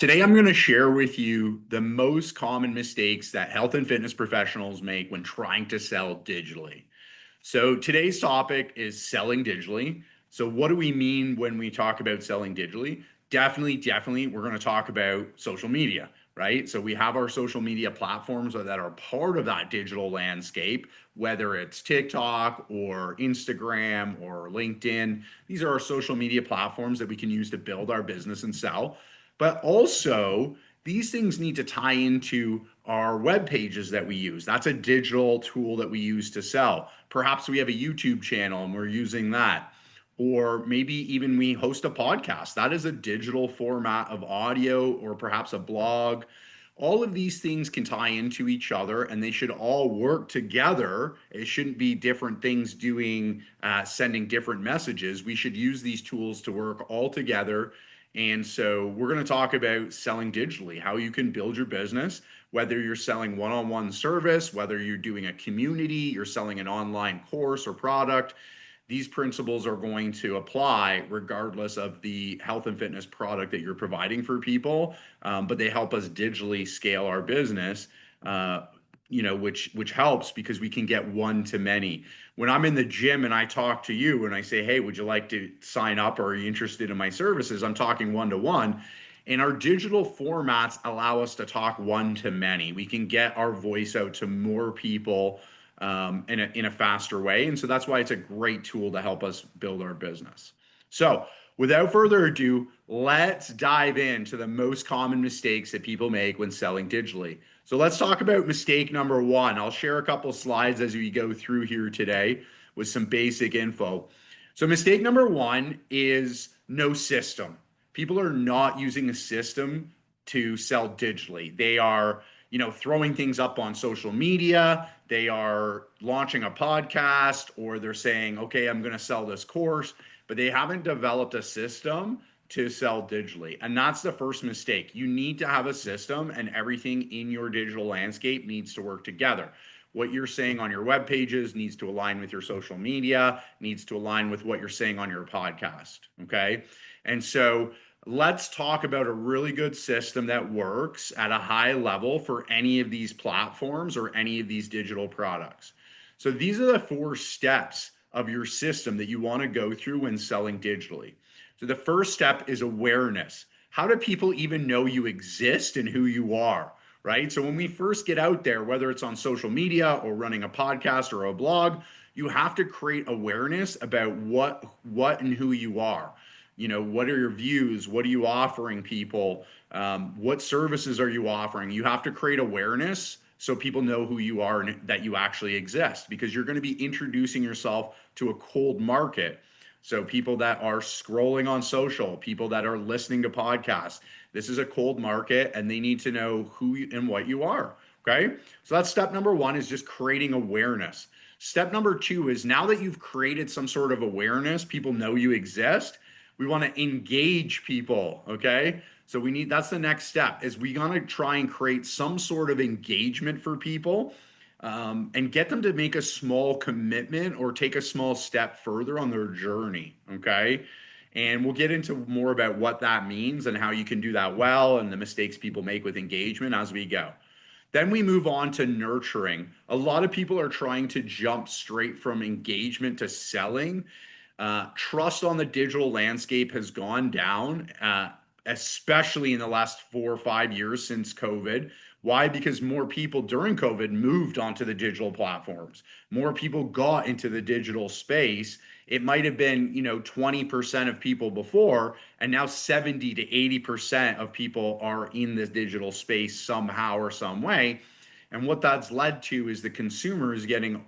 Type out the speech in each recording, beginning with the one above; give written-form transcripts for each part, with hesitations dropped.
Today, I'm going to share with you the most common mistakes that health and fitness professionals make when trying to sell digitally. So, today's topic is selling digitally. So, what do we mean when we talk about selling digitally? Definitely, we're going to talk about social media, right? So, we have our social media platforms that are part of that digital landscape, whether it's TikTok or Instagram or LinkedIn. These are our social media platforms that we can use to build our business and sell. But also, these things need to tie into our web pages that we use. That's a digital tool that we use to sell. Perhaps we have a YouTube channel and we're using that. Or maybe even we host a podcast. That is a digital format of audio or perhaps a blog. All of these things can tie into each other and they should all work together. It shouldn't be different things sending different messages. We should use these tools to work all together. And so we're going to talk about selling digitally, how you can build your business, whether you're selling one-on-one service, whether you're doing a community, you're selling an online course or product. These principles are going to apply regardless of the health and fitness product that you're providing for people, but they help us digitally scale our business. Which helps because we can get one to many. When I'm in the gym and I talk to you and I say, hey, would you like to sign up or are you interested in my services? I'm talking one to one. And our digital formats allow us to talk one to many. We can get our voice out to more people in a faster way. And so that's why it's a great tool to help us build our business. So without further ado, let's dive into the most common mistakes that people make when selling digitally. So let's talk about mistake number one. I'll share a couple slides as we go through here today with some basic info. So mistake number one is no system. People are not using a system to sell digitally. They are, throwing things up on social media. They are launching a podcast or they're saying, okay, I'm going to sell this course, but they haven't developed a system to sell digitally. And that's the first mistake. You need to have a system and everything in your digital landscape needs to work together. What you're saying on your web pages needs to align with your social media, needs to align with what you're saying on your podcast. Okay. And so let's talk about a really good system that works at a high level for any of these platforms or any of these digital products. So these are the 4 steps of your system that you want to go through when selling digitally. So the first step is awareness. How do people even know you exist and who you are, right? So when we first get out there, whether it's on social media or running a podcast or a blog, you have to create awareness about what and who you are. What are your views? What are you offering people? What services are you offering? You have to create awareness so people know who you are and that you actually exist, because you're going to be introducing yourself to a cold market. So people that are scrolling on social, people that are listening to podcasts, this is a cold market and they need to know who and what you are. Okay. So that's step number one, is just creating awareness. Step number 2 is, now that you've created some sort of awareness, people know you exist. We want to engage people. Okay. So that's the next step, is we want to try and create some sort of engagement for people, and get them to make a small commitment or take a small step further on their journey. Okay. And we'll get into more about what that means and how you can do that well and the mistakes people make with engagement as we go. Then we move on to nurturing. A lot of people are trying to jump straight from engagement to selling. Trust on the digital landscape has gone down, especially in the last 4 or 5 years since COVID. Why? Because more people during COVID moved onto the digital platforms. More people got into the digital space. It might have been, 20% of people before, and now 70 to 80% of people are in this digital space somehow or some way. And what that's led to is the consumer is getting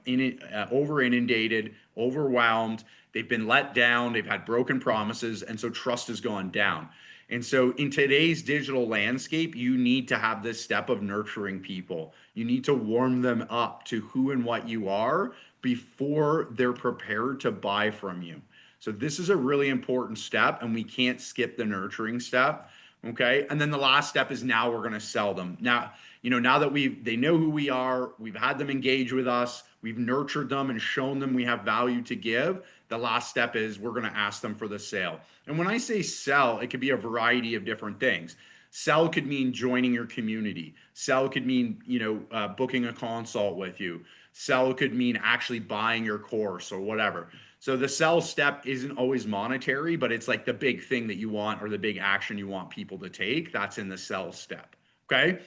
over inundated, overwhelmed. They've been let down. They've had broken promises. And so trust has gone down. And so in today's digital landscape, you need to have this step of nurturing people. You need to warm them up to who and what you are before they're prepared to buy from you. So this is a really important step, and we can't skip the nurturing step. Okay. And then the last step is, now we're going to sell them. Now that they know who we are, we've had them engage with us, we've nurtured them and shown them we have value to give. The last step is we're going to ask them for the sale. And when I say sell, it could be a variety of different things. Sell could mean joining your community. Sell could mean, booking a consult with you. Sell could mean actually buying your course or whatever. So the sell step isn't always monetary, but it's like the big thing that you want or the big action you want people to take. That's in the sell step. Okay.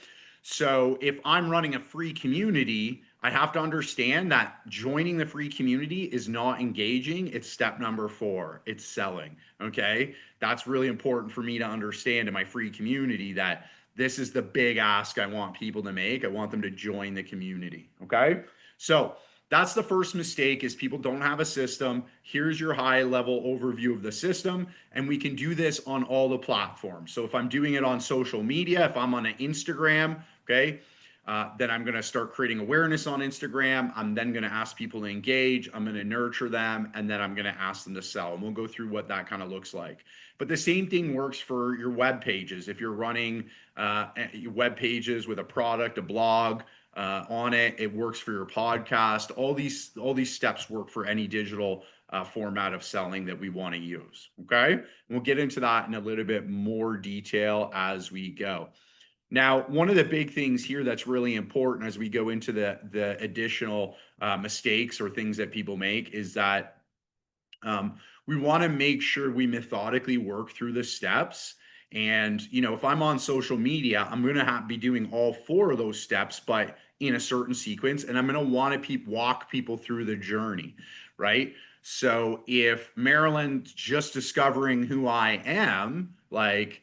So if I'm running a free community, I have to understand that joining the free community is not engaging. It's step number 4. It's selling. Okay. That's really important for me to understand in my free community, that this is the big ask I want people to make. I want them to join the community. Okay. So that's the first mistake, is people don't have a system. Here's your high level overview of the system. And we can do this on all the platforms. So if I'm doing it on social media, if I'm on an Instagram, okay, then I'm going to start creating awareness on Instagram. I'm then going to ask people to engage. I'm going to nurture them, and then I'm going to ask them to sell. And we'll go through what that kind of looks like. But the same thing works for your web pages. If you're running web pages with a product, a blog on it, it works for your podcast. All these steps work for any digital format of selling that we want to use. Okay, and we'll get into that in a little bit more detail as we go. Now, one of the big things here that's really important as we go into the additional mistakes or things that people make is that we want to make sure we methodically work through the steps. And, if I'm on social media, I'm going to be doing all 4 of those steps, but in a certain sequence. And I'm going to want to walk people through the journey, right? So if Marilyn's just discovering who I am, like,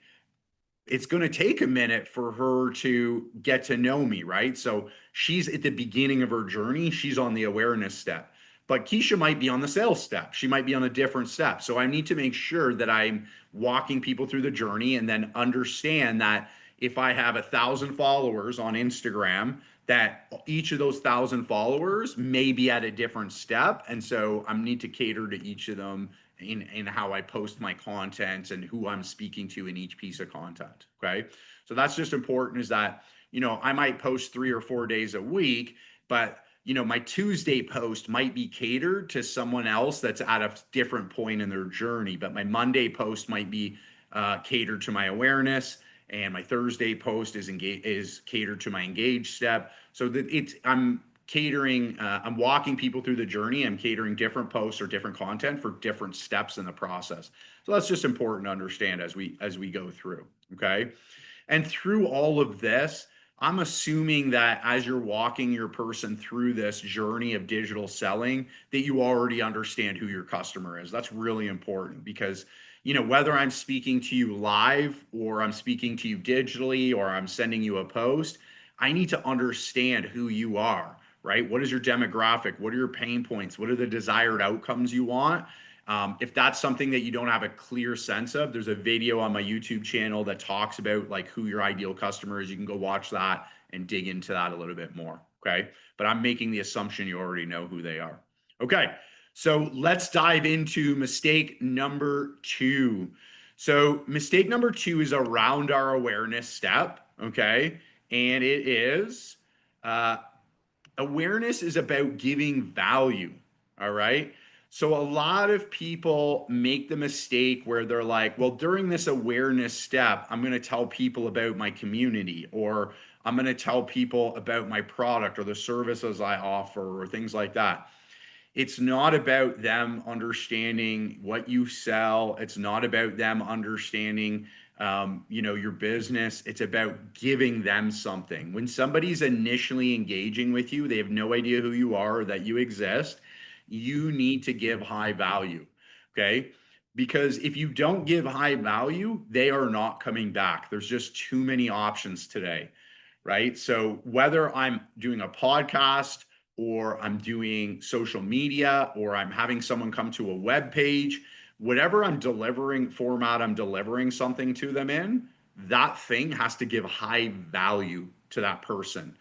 it's going to take a minute for her to get to know me, right? So she's at the beginning of her journey. She's on the awareness step. But Keisha might be on the sales step. She might be on a different step. So I need to make sure that I'm walking people through the journey, and then understand that if I have 1,000 followers on Instagram, that each of those 1,000 followers may be at a different step. And so I need to cater to each of them in how I post my content and who I'm speaking to in each piece of content. Okay. So that's just important, is that, I might post 3 or 4 days a week, but my Tuesday post might be catered to someone else that's at a different point in their journey, but my Monday post might be catered to my awareness, and my Thursday post is catered to my engage step. So that I'm catering, I'm walking people through the journey. I'm catering different posts or different content for different steps in the process. So that's just important to understand as we go through. Okay. And through all of this, I'm assuming that as you're walking your person through this journey of digital selling, that you already understand who your customer is. That's really important, because, whether I'm speaking to you live, or I'm speaking to you digitally, or I'm sending you a post, I need to understand who you are, right? What is your demographic? What are your pain points? What are the desired outcomes you want? If that's something that you don't have a clear sense of, there's a video on my YouTube channel that talks about like who your ideal customer is. You can go watch that and dig into that a little bit more. Okay. But I'm making the assumption you already know who they are. Okay. So let's dive into mistake number 2. So mistake number 2 is around our awareness step. Okay. And it is awareness is about giving value. All right. So a lot of people make the mistake where they're like, well, during this awareness step, I'm going to tell people about my community, or I'm going to tell people about my product or the services I offer, or things like that. It's not about them understanding what you sell. It's not about them understanding, your business. It's about giving them something. When somebody's initially engaging with you, they have no idea who you are or that you exist. You need to give high value. Okay. Because if you don't give high value, they are not coming back. There's just too many options today. Right. So whether I'm doing a podcast, or I'm doing social media, or I'm having someone come to a web page, whatever I'm delivering format, I'm delivering something to them in, that thing has to give high value to that person.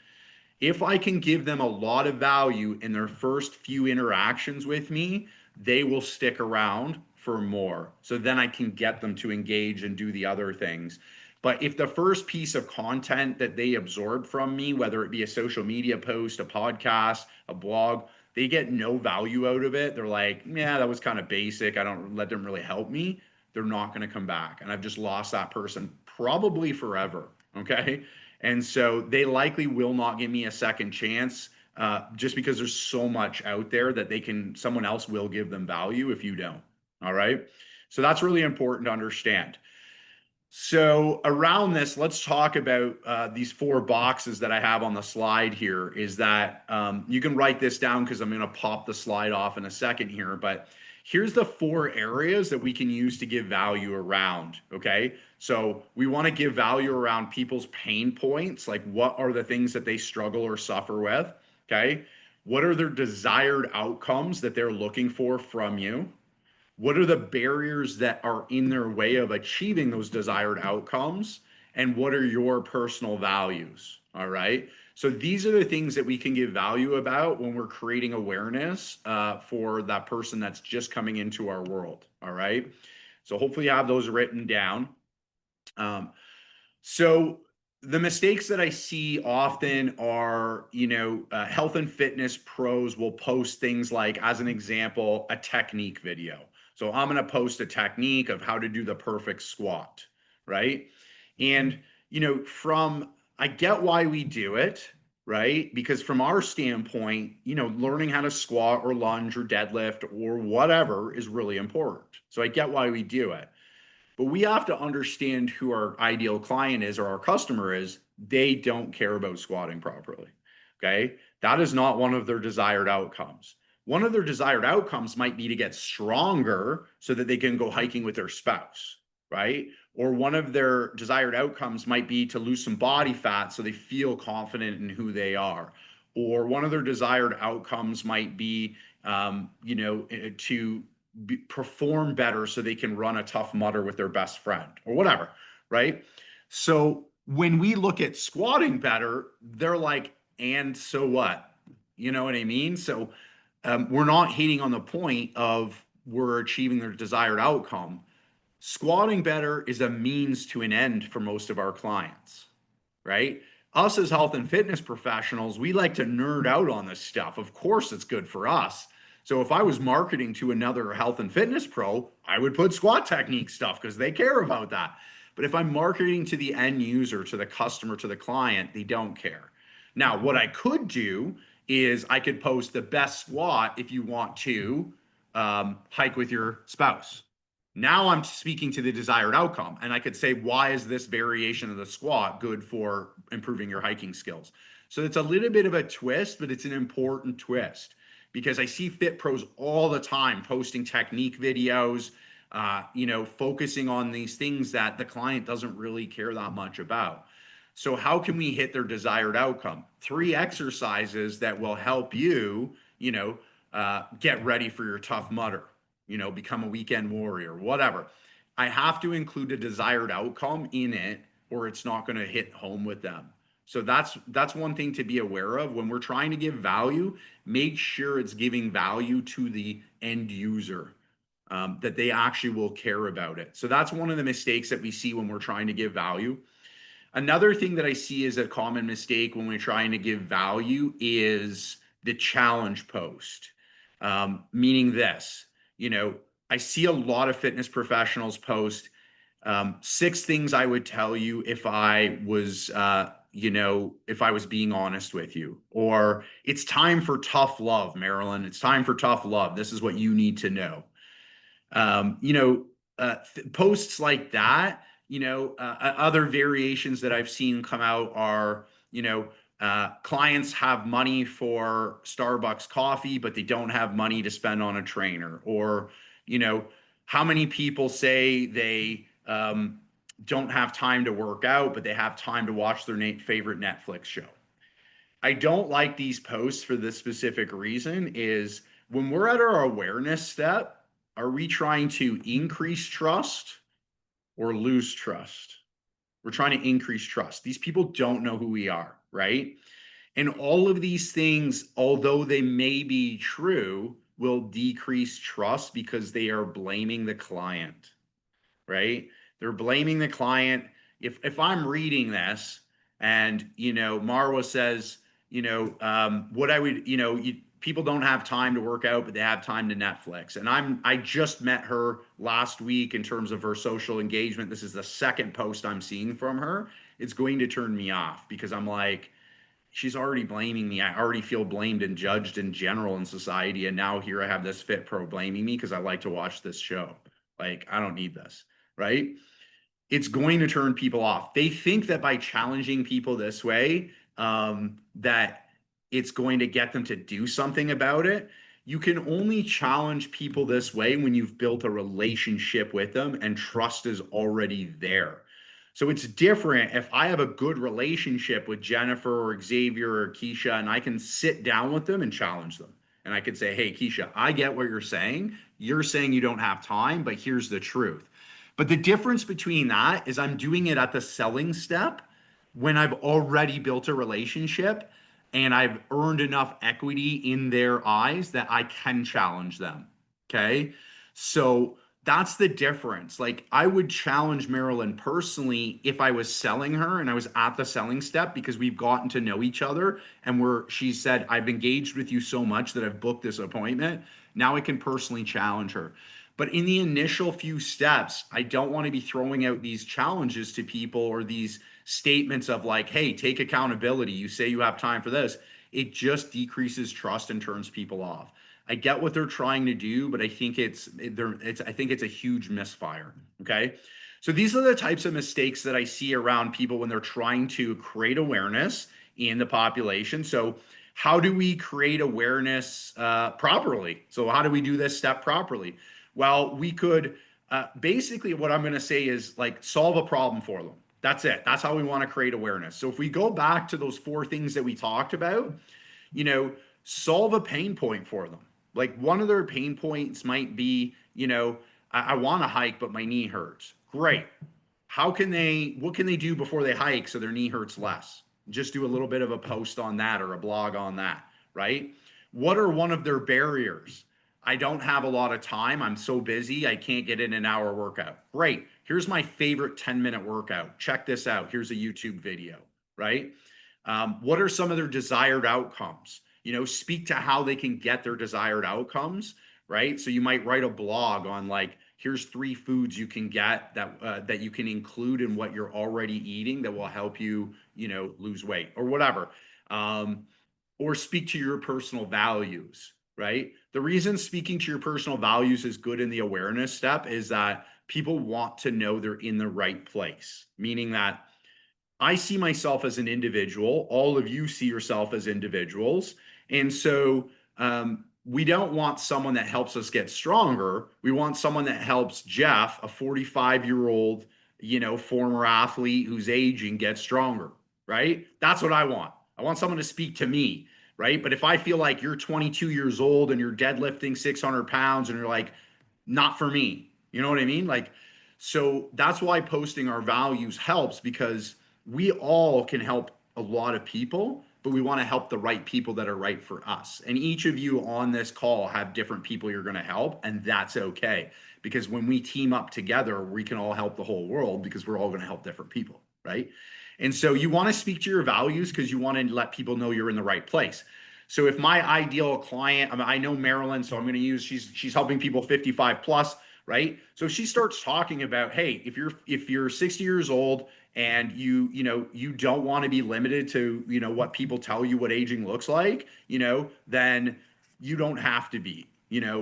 If I can give them a lot of value in their first few interactions with me, they will stick around for more. So then I can get them to engage and do the other things. But if the first piece of content that they absorb from me, whether it be a social media post, a podcast, a blog, they get no value out of it, they're like, yeah, that was kind of basic, I don't let them really help me, they're not going to come back. And I've just lost that person probably forever. Okay. And so they likely will not give me a second chance, just because there's so much out there that someone else will give them value if you don't. All right. So that's really important to understand. So around this, let's talk about these four boxes that I have on the slide here. Is that you can write this down because I'm going to pop the slide off in a second here. But here's the four areas that we can use to give value around. Okay. So we want to give value around people's pain points. Like, what are the things that they struggle or suffer with? Okay. What are their desired outcomes that they're looking for from you? What are the barriers that are in their way of achieving those desired outcomes? And what are your personal values? All right. So these are the things that we can give value about when we're creating awareness for that person that's just coming into our world. All right. So hopefully you have those written down. Um, so the mistakes that I see often are, health and fitness pros will post things like, as an example, a technique video. So I'm going to post a technique of how to do the perfect squat, right? And, I get why we do it, right? Because from our standpoint, learning how to squat or lunge or deadlift or whatever is really important. So I get why we do it. But we have to understand who our ideal client is or our customer is. They don't care about squatting properly. Okay. That is not one of their desired outcomes. One of their desired outcomes might be to get stronger so that they can go hiking with their spouse, right? Or one of their desired outcomes might be to lose some body fat so they feel confident in who they are. Or one of their desired outcomes might be, to perform better so they can run a tough mutter with their best friend or whatever, right? So when we look at squatting better, they're like, and so what? You know what I mean? So we're not hitting on the point of we're achieving their desired outcome. Squatting better is a means to an end for most of our clients, right? Us as health and fitness professionals, we like to nerd out on this stuff. Of course, it's good for us. So if I was marketing to another health and fitness pro, I would put squat technique stuff because they care about that. But if I'm marketing to the end user, to the customer, to the client, they don't care. Now, what I could do is I could post the best squat if you want to hike with your spouse. Now I'm speaking to the desired outcome. And I could say, why is this variation of the squat good for improving your hiking skills? So it's a little bit of a twist, but it's an important twist because I see fit pros all the time posting technique videos, focusing on these things that the client doesn't really care that much about. So how can we hit their desired outcome? 3 exercises that will help you, get ready for your tough mutter, become a weekend warrior, whatever. I have to include a desired outcome in it or it's not going to hit home with them. So that's one thing to be aware of when we're trying to give value. Make sure it's giving value to the end user, that they actually will care about it. So that's one of the mistakes that we see when we're trying to give value. Another thing that I see is a common mistake when we're trying to give value is the challenge post, meaning this, I see a lot of fitness professionals post 6 things I would tell you if I was, if I was being honest with you, or it's time for tough love, Marilyn. It's time for tough love. This is what you need to know. um, you know, Posts like that, other variations that I've seen come out are, clients have money for Starbucks coffee, but they don't have money to spend on a trainer. Or, you know, how many people say they don't have time to work out, but they have time to watch their favorite Netflix show. I don't like these posts for this specific reason is when we're at our awareness step, are we trying to increase trust or lose trust? We're trying to increase trust. These people don't know who we are, right? And all of these things, although they may be true, will decrease trust because they are blaming the client, right? They're blaming the client. If I'm reading this and Marwa says, what I would, people don't have time to work out, but they have time to Netflix. And I just met her last week in terms of her social engagement. This is the second post I'm seeing from her. It's going to turn me off because I'm like, she's already blaming me. I already feel blamed and judged in general in society. And now here I have this fit pro blaming me because I like to watch this show. Like, I don't need this, right? It's going to turn people off. They think that by challenging people this way, that it's going to get them to do something about it. You can only challenge people this way when you've built a relationship with them and trust is already there. So it's different if I have a good relationship with Jennifer or Xavier or Keisha, and I can sit down with them and challenge them. And I could say, hey, Keisha, I get what you're saying. You're saying you don't have time, but here's the truth. But the difference between that is I'm doing it at the selling step when I've already built a relationship and I've earned enough equity in their eyes that I can challenge them. Okay. So that's the difference. Like I would challenge Marilyn personally if I was selling her and I was at the selling step because we've gotten to know each other and she said, I've engaged with you so much that I've booked this appointment. Now I can personally challenge her. But in the initial few steps, I don't want to be throwing out these challenges to people or these statements of like, hey, take accountability. You say you have time for this. It just decreases trust and turns people off. I get what they're trying to do, but I think I think it's a huge misfire. Okay. So these are the types of mistakes that I see around people when they're trying to create awareness in the population. So how do we create awareness properly? So how do we do this step properly? Well, we could basically what I'm going to say is like solve a problem for them. That's it. That's how we want to create awareness. So if we go back to those four things that we talked about, you know, solve a pain point for them. Like one of their pain points might be, I want to hike, but my knee hurts. Great. What can they do before they hike so their knee hurts less? Just do a little bit of a post on that or a blog on that, right? What are one of their barriers? I don't have a lot of time. I'm so busy. I can't get in an hour workout. Great. Here's my favorite 10-minute workout. Check this out. Here's a YouTube video, right? What are some of their desired outcomes? Speak to how they can get their desired outcomes, right? So you might write a blog on like, here's 3 foods you can get that you can include in what you're already eating that will help you, lose weight or whatever. Or speak to your personal values, right? The reason speaking to your personal values is good in the awareness step is that people want to know they're in the right place, meaning that I see myself as an individual. All of you see yourself as individuals. And so we don't want someone that helps us get stronger. We want someone that helps Jeff, a 45-year-old, former athlete who's aging, get stronger, right? That's what I want. I want someone to speak to me, right? But if I feel like you're 22 years old and you're deadlifting 600 pounds and you're like, not for me, you know what I mean? Like, so that's why posting our values helps because we all can help a lot of people, but we want to help the right people that are right for us. And each of you on this call have different people you're going to help, and that's okay. Because when we team up together, we can all help the whole world because we're all going to help different people, right? And so you want to speak to your values because you want to let people know you're in the right place. So if my ideal client, I know Marilyn, so I'm going to use, she's helping people 55 plus, right? So if she starts talking about, hey, if you're 60 years old and you don't want to be limited to, what people tell you what aging looks like, then you don't have to be,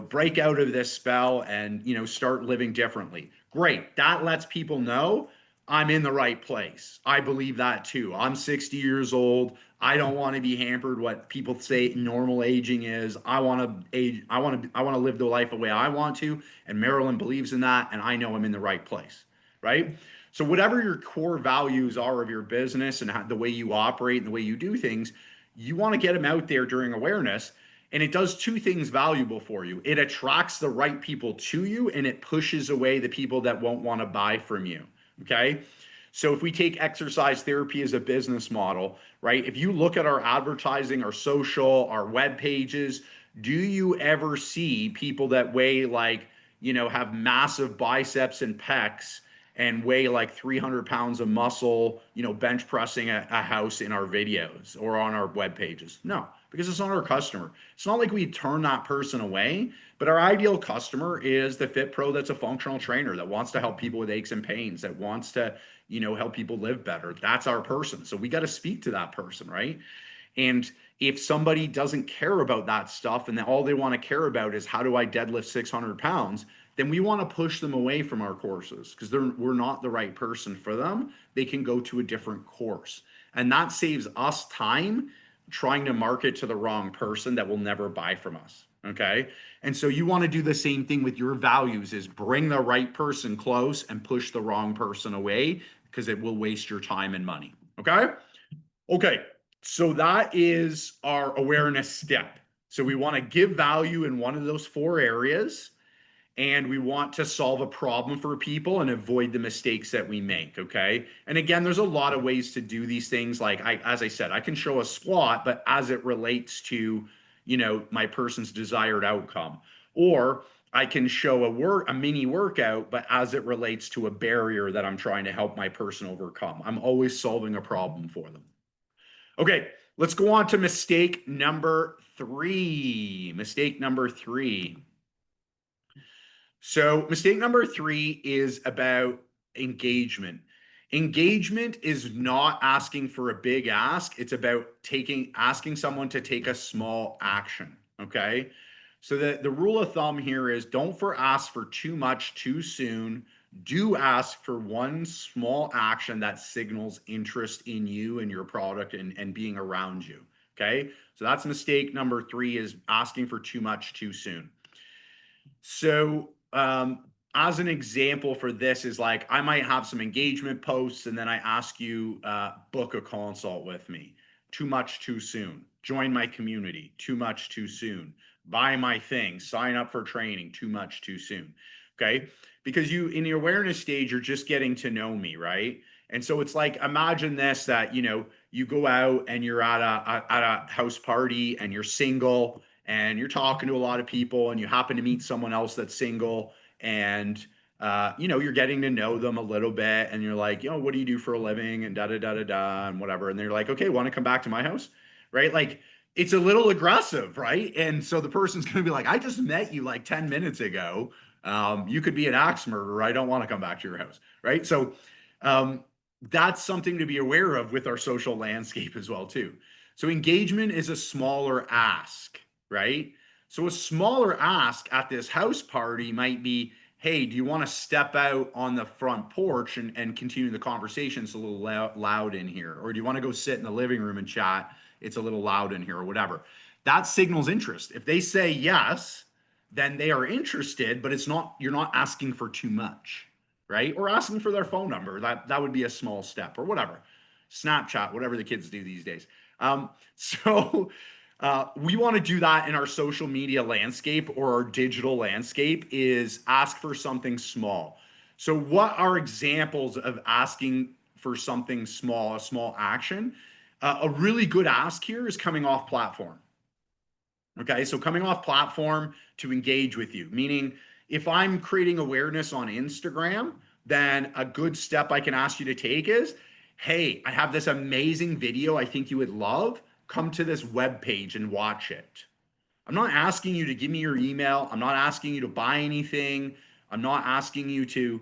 break out of this spell and, start living differently. Great. That lets people know I'm in the right place. I believe that too. I'm 60 years old. I don't want to be hampered what people say normal aging is. I want to age. I want to live the life the way I want to. And Marilyn believes in that. And I know I'm in the right place. Right. So whatever your core values are of your business and the way you operate and the way you do things, you want to get them out there during awareness. And it does 2 things valuable for you. It attracts the right people to you and it pushes away the people that won't want to buy from you. Okay. So if we take exercise therapy as a business model, right? If you look at our advertising, our social, our web pages, do you ever see people that weigh like, have massive biceps and pecs and weigh like 300 pounds of muscle, bench pressing a house in our videos or on our web pages. No, because it's not our customer. It's not like we turn that person away, but our ideal customer is the fit pro that's a functional trainer that wants to help people with aches and pains, that wants to, help people live better. That's our person. So we got to speak to that person, right? And if somebody doesn't care about that stuff and all they want to care about is how do I deadlift 600 pounds, then we want to push them away from our courses because we're not the right person for them. They can go to a different course. And that saves us time trying to market to the wrong person that will never buy from us. Okay. And so you want to do the same thing with your values, is bring the right person close and push the wrong person away, because it will waste your time and money. Okay. Okay. So that is our awareness step. So we want to give value in one of those 4 areas, and we want to solve a problem for people and avoid the mistakes that we make. Okay. And again, there's a lot of ways to do these things. Like as I said, I can show a squat, but as it relates to, my person's desired outcome, or I can show a mini workout, but as it relates to a barrier that I'm trying to help my person overcome. I'm always solving a problem for them. Okay, let's go on to mistake number 3. Mistake number 3. So, mistake number 3 is about engagement. Engagement is not asking for a big ask. It's about asking someone to take a small action. Okay. So the rule of thumb here is don't ask for too much too soon. Do ask for one small action that signals interest in you and your product and being around you. Okay. So that's mistake number 3, is asking for too much too soon. So, as an example for this is like, I might have some engagement posts and then I ask you, book a consult with me. Too much too soon. Join my community. Too much too soon. Buy my thing. Sign up for training. Too much too soon. Okay. Because in the awareness stage, you're just getting to know me, right? And so it's like, imagine this, that, you go out and you're at a house party and you're single and you're talking to a lot of people and you happen to meet someone else that's single, and you're getting to know them a little bit, and you're like, what do you do for a living, and da da da da da and whatever, and they're like, okay, want to come back to my house, right? Like, it's a little aggressive, right? And so the person's going to be like, I just met you like 10 minutes ago. You could be an axe murderer. I don't want to come back to your house, right? So that's something to be aware of with our social landscape as well too. So engagement is a smaller ask, right? So a smaller ask at this house party might be, hey, do you want to step out on the front porch and continue the conversation? It's a little loud in here. Or do you want to go sit in the living room and chat? It's a little loud in here, or whatever. That signals interest. If they say yes, then they are interested, but you're not asking for too much, right? Or asking for their phone number. That would be a small step, or whatever. Snapchat, whatever the kids do these days. So we want to do that in our social media landscape or our digital landscape, is ask for something small. So what are examples of asking for something small, a small action? A really good ask here is coming off platform. Okay, so coming off platform to engage with you, meaning if I'm creating awareness on Instagram, then a good step I can ask you to take is, hey, I have this amazing video I think you would love. Come to this web page and watch it. I'm not asking you to give me your email. I'm not asking you to buy anything. I'm not asking you to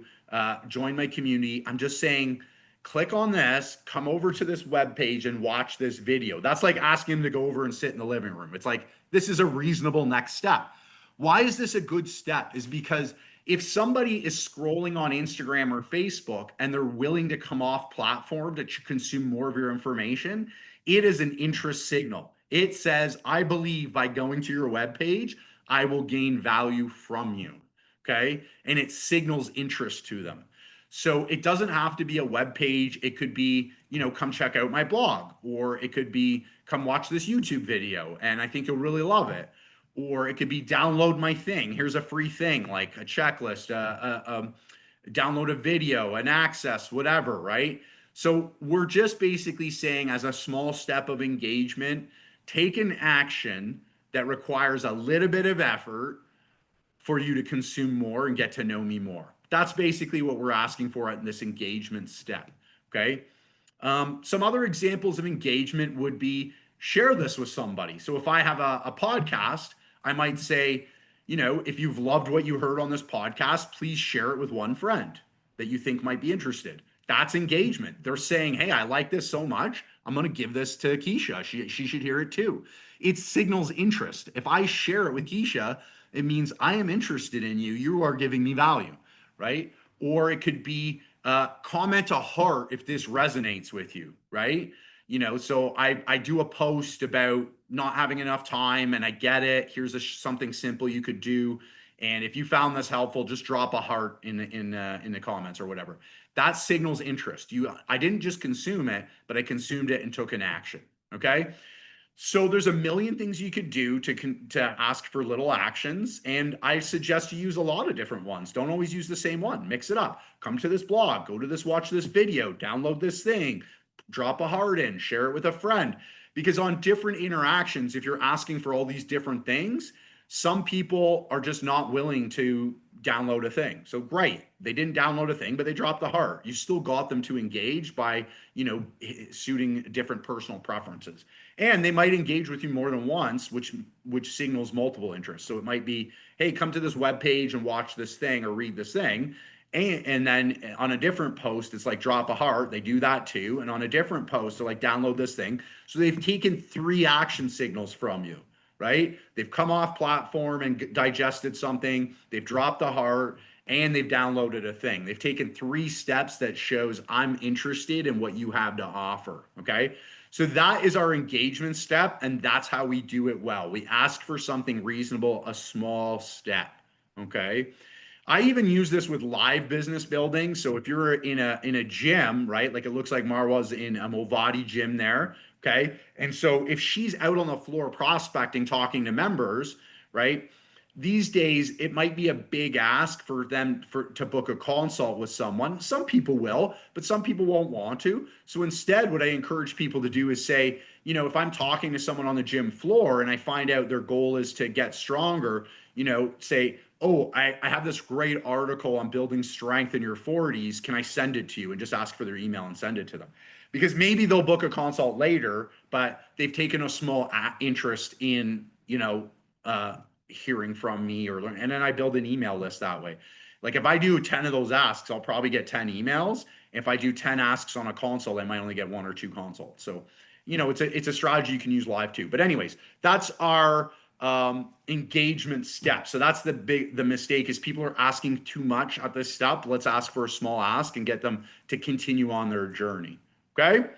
join my community. I'm just saying, click on this, come over to this web page and watch this video. That's like asking them to go over and sit in the living room. It's like, this is a reasonable next step. Why is this a good step? Is because if somebody is scrolling on Instagram or Facebook and they're willing to come off platform to consume more of your information, it is an interest signal. It says, I believe by going to your webpage, I will gain value from you. Okay. And it signals interest to them. So it doesn't have to be a web page. It could be, come check out my blog, or it could be, come watch this YouTube video and I think you'll really love it. Or it could be, download my thing. Here's a free thing, like a checklist, download a video, an access, whatever, right? So we're just basically saying, as a small step of engagement, take an action that requires a little bit of effort for you to consume more and get to know me more. That's basically what we're asking for in this engagement step. Okay. Some other examples of engagement would be share this with somebody. So if I have a podcast, I might say, if you've loved what you heard on this podcast, please share it with one friend that you think might be interested. That's engagement. They're saying, hey, I like this so much. I'm going to give this to Keisha. She should hear it too. It signals interest. If I share it with Keisha, it means I am interested in you. You are giving me value, right? Or it could be comment a heart if this resonates with you, right? So I do a post about not having enough time, and I get it. Here's something simple you could do, and if you found this helpful, just drop a heart in the comments or whatever. That signals interest. I didn't just consume it, but I consumed it and took an action. Okay. So there's a million things you could do to ask for little actions, and I suggest you use a lot of different ones. Don't always use the same one. Mix it up. Come to this blog, go to this, watch this video, download this thing, drop a heart in, share it with a friend. Because on different interactions, if you're asking for all these different things, some people are just not willing to download a thing. So great, they didn't download a thing, but they dropped the heart. You still got them to engage by, suiting different personal preferences. And they might engage with you more than once, which signals multiple interests. So it might be, hey, come to this web page and watch this thing or read this thing. And then on a different post, it's like drop a heart. They do that too. And on a different post, they're like download this thing. So they've taken 3 action signals from you, right? They've come off platform and digested something. They've dropped a heart and they've downloaded a thing. They've taken 3 steps that shows I'm interested in what you have to offer. Okay. So that is our engagement step. And that's how we do it well. We ask for something reasonable, a small step. Okay. I even use this with live business building. So if you're in a gym, right? Like it looks like Marwa's in a Movati gym there. Okay. And so if she's out on the floor prospecting, talking to members, right? These days, it might be a big ask for them to book a consult with someone. Some people will, but some people won't want to. So instead, what I encourage people to do is say, if I'm talking to someone on the gym floor and I find out their goal is to get stronger, say, oh, I have this great article on building strength in your 40s. Can I send it to you? And just ask for their email and send it to them. Because maybe they'll book a consult later, but they've taken a small interest in, hearing from me and then I build an email list that way. Like if I do 10 of those asks, I'll probably get 10 emails. If I do 10 asks on a consult, I might only get 1 or 2 consults. So, it's a strategy you can use live too. But anyways, that's our engagement step. So that's the mistake is people are asking too much at this step. Let's ask for a small ask and get them to continue on their journey. Okay.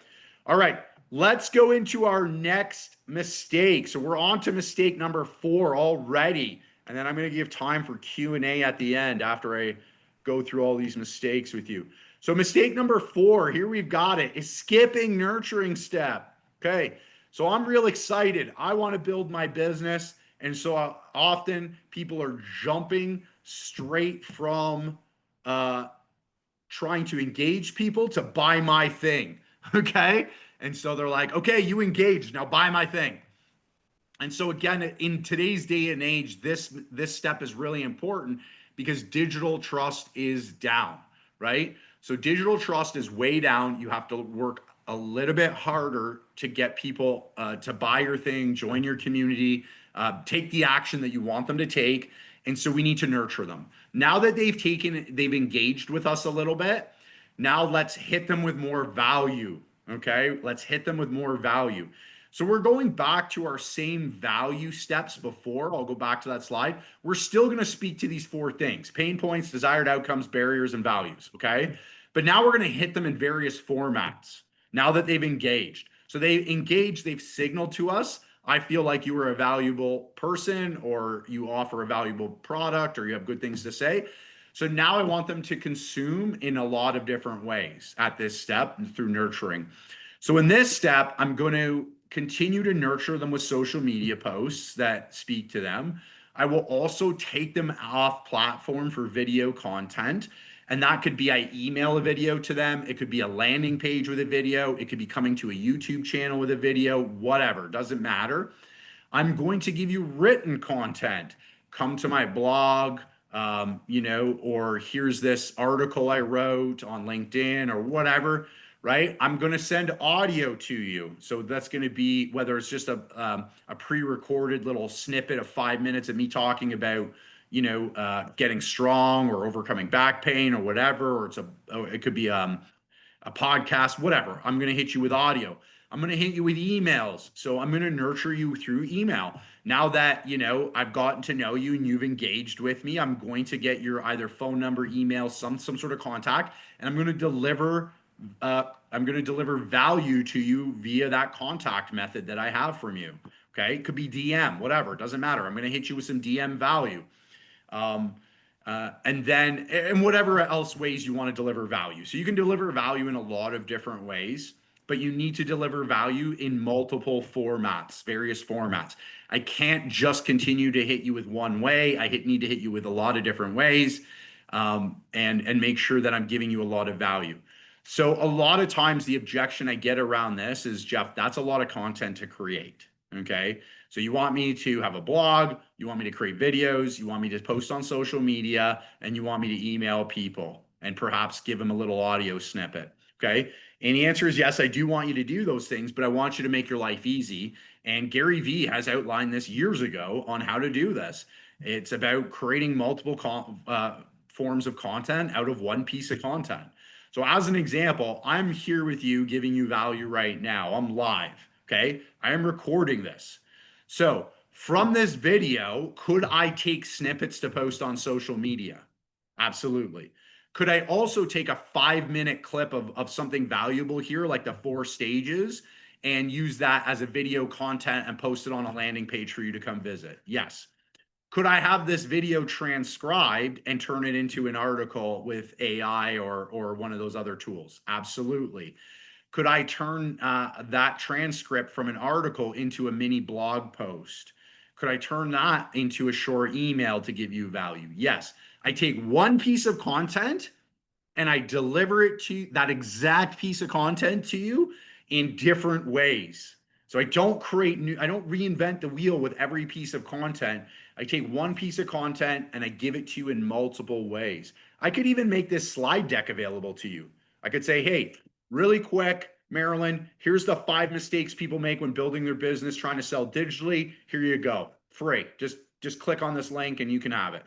All right. Let's go into our next mistake. So we're on to mistake number 4 already. And then I'm going to give time for Q&A at the end after I go through all these mistakes with you. So mistake number 4, here we've got it, is skipping nurturing step. Okay. So I'm real excited. I want to build my business. And so often people are jumping straight from trying to engage people to buy my thing. Okay. And so they're like, okay, you engaged, now buy my thing. And so again, in today's day and age, this step is really important because digital trust is down, right? So digital trust is way down. You have to work a little bit harder to get people to buy your thing, join your community, take the action that you want them to take. And so we need to nurture them. Now that they've engaged with us a little bit, now let's hit them with more value. Okay, let's hit them with more value. So we're going back to our same value steps before. I'll go back to that slide. We're still going to speak to these 4 things: pain points, desired outcomes, barriers, and values. Okay, but now we're going to hit them in various formats now that they've engaged. So they engaged, they've signaled to us, I feel like you are a valuable person, or you offer a valuable product, or you have good things to say. So now I want them to consume in a lot of different ways at this step through nurturing. So in this step, I'm going to continue to nurture them with social media posts that speak to them. I will also take them off platform for video content. And that could be I email a video to them. It could be a landing page with a video. It could be coming to a YouTube channel with a video, whatever, doesn't matter. I'm going to give you written content. Come to my blog, or here's this article I wrote on LinkedIn or whatever, right? I'm going to send audio to you. So that's going to be whether it's just a pre-recorded little snippet of 5 minutes of me talking about, getting strong or overcoming back pain or whatever, or it could be a podcast, whatever. I'm going to hit you with audio. I'm going to hit you with emails. So I'm going to nurture you through email. Now that, I've gotten to know you and you've engaged with me, I'm going to get your either phone number, email, some sort of contact, and I'm going to deliver value to you via that contact method that I have from you. Okay. It could be DM, whatever. It doesn't matter. I'm going to hit you with some DM value. Um, and whatever else ways you want to deliver value. So you can deliver value in a lot of different ways, but you need to deliver value in multiple formats, various formats. I can't just continue to hit you with one way. Need to hit you with a lot of different ways, and make sure that I'm giving you a lot of value. So a lot of times the objection I get around this is, Jeff, that's a lot of content to create. Okay. So you want me to have a blog, you want me to create videos, you want me to post on social media, and you want me to email people and perhaps give them a little audio snippet. Okay. And the answer is yes, I do want you to do those things, but I want you to make your life easy. And Gary Vee has outlined this years ago on how to do this. It's about creating multiple forms of content out of one piece of content. So as an example, I'm here with you giving you value right now. I'm live. Okay. I am recording this. So from this video, could I take snippets to post on social media? Absolutely. Could I also take a 5-minute clip of something valuable here, like the 4 stages, and use that as a video content and post it on a landing page for you to come visit? Yes. Could I have this video transcribed and turn it into an article with AI or one of those other tools? Absolutely. Could I turn that transcript from an article into a mini blog post? Could I turn that into a short email to give you value? Yes. I take one piece of content and I deliver it to that exact piece of content to you in different ways. So I don't reinvent the wheel with every piece of content. I take one piece of content and I give it to you in multiple ways. I could even make this slide deck available to you. I could say, hey, really quick, Marilyn, here's the 5 mistakes people make when building their business, trying to sell digitally. Here you go. Free. Just click on this link and you can have it.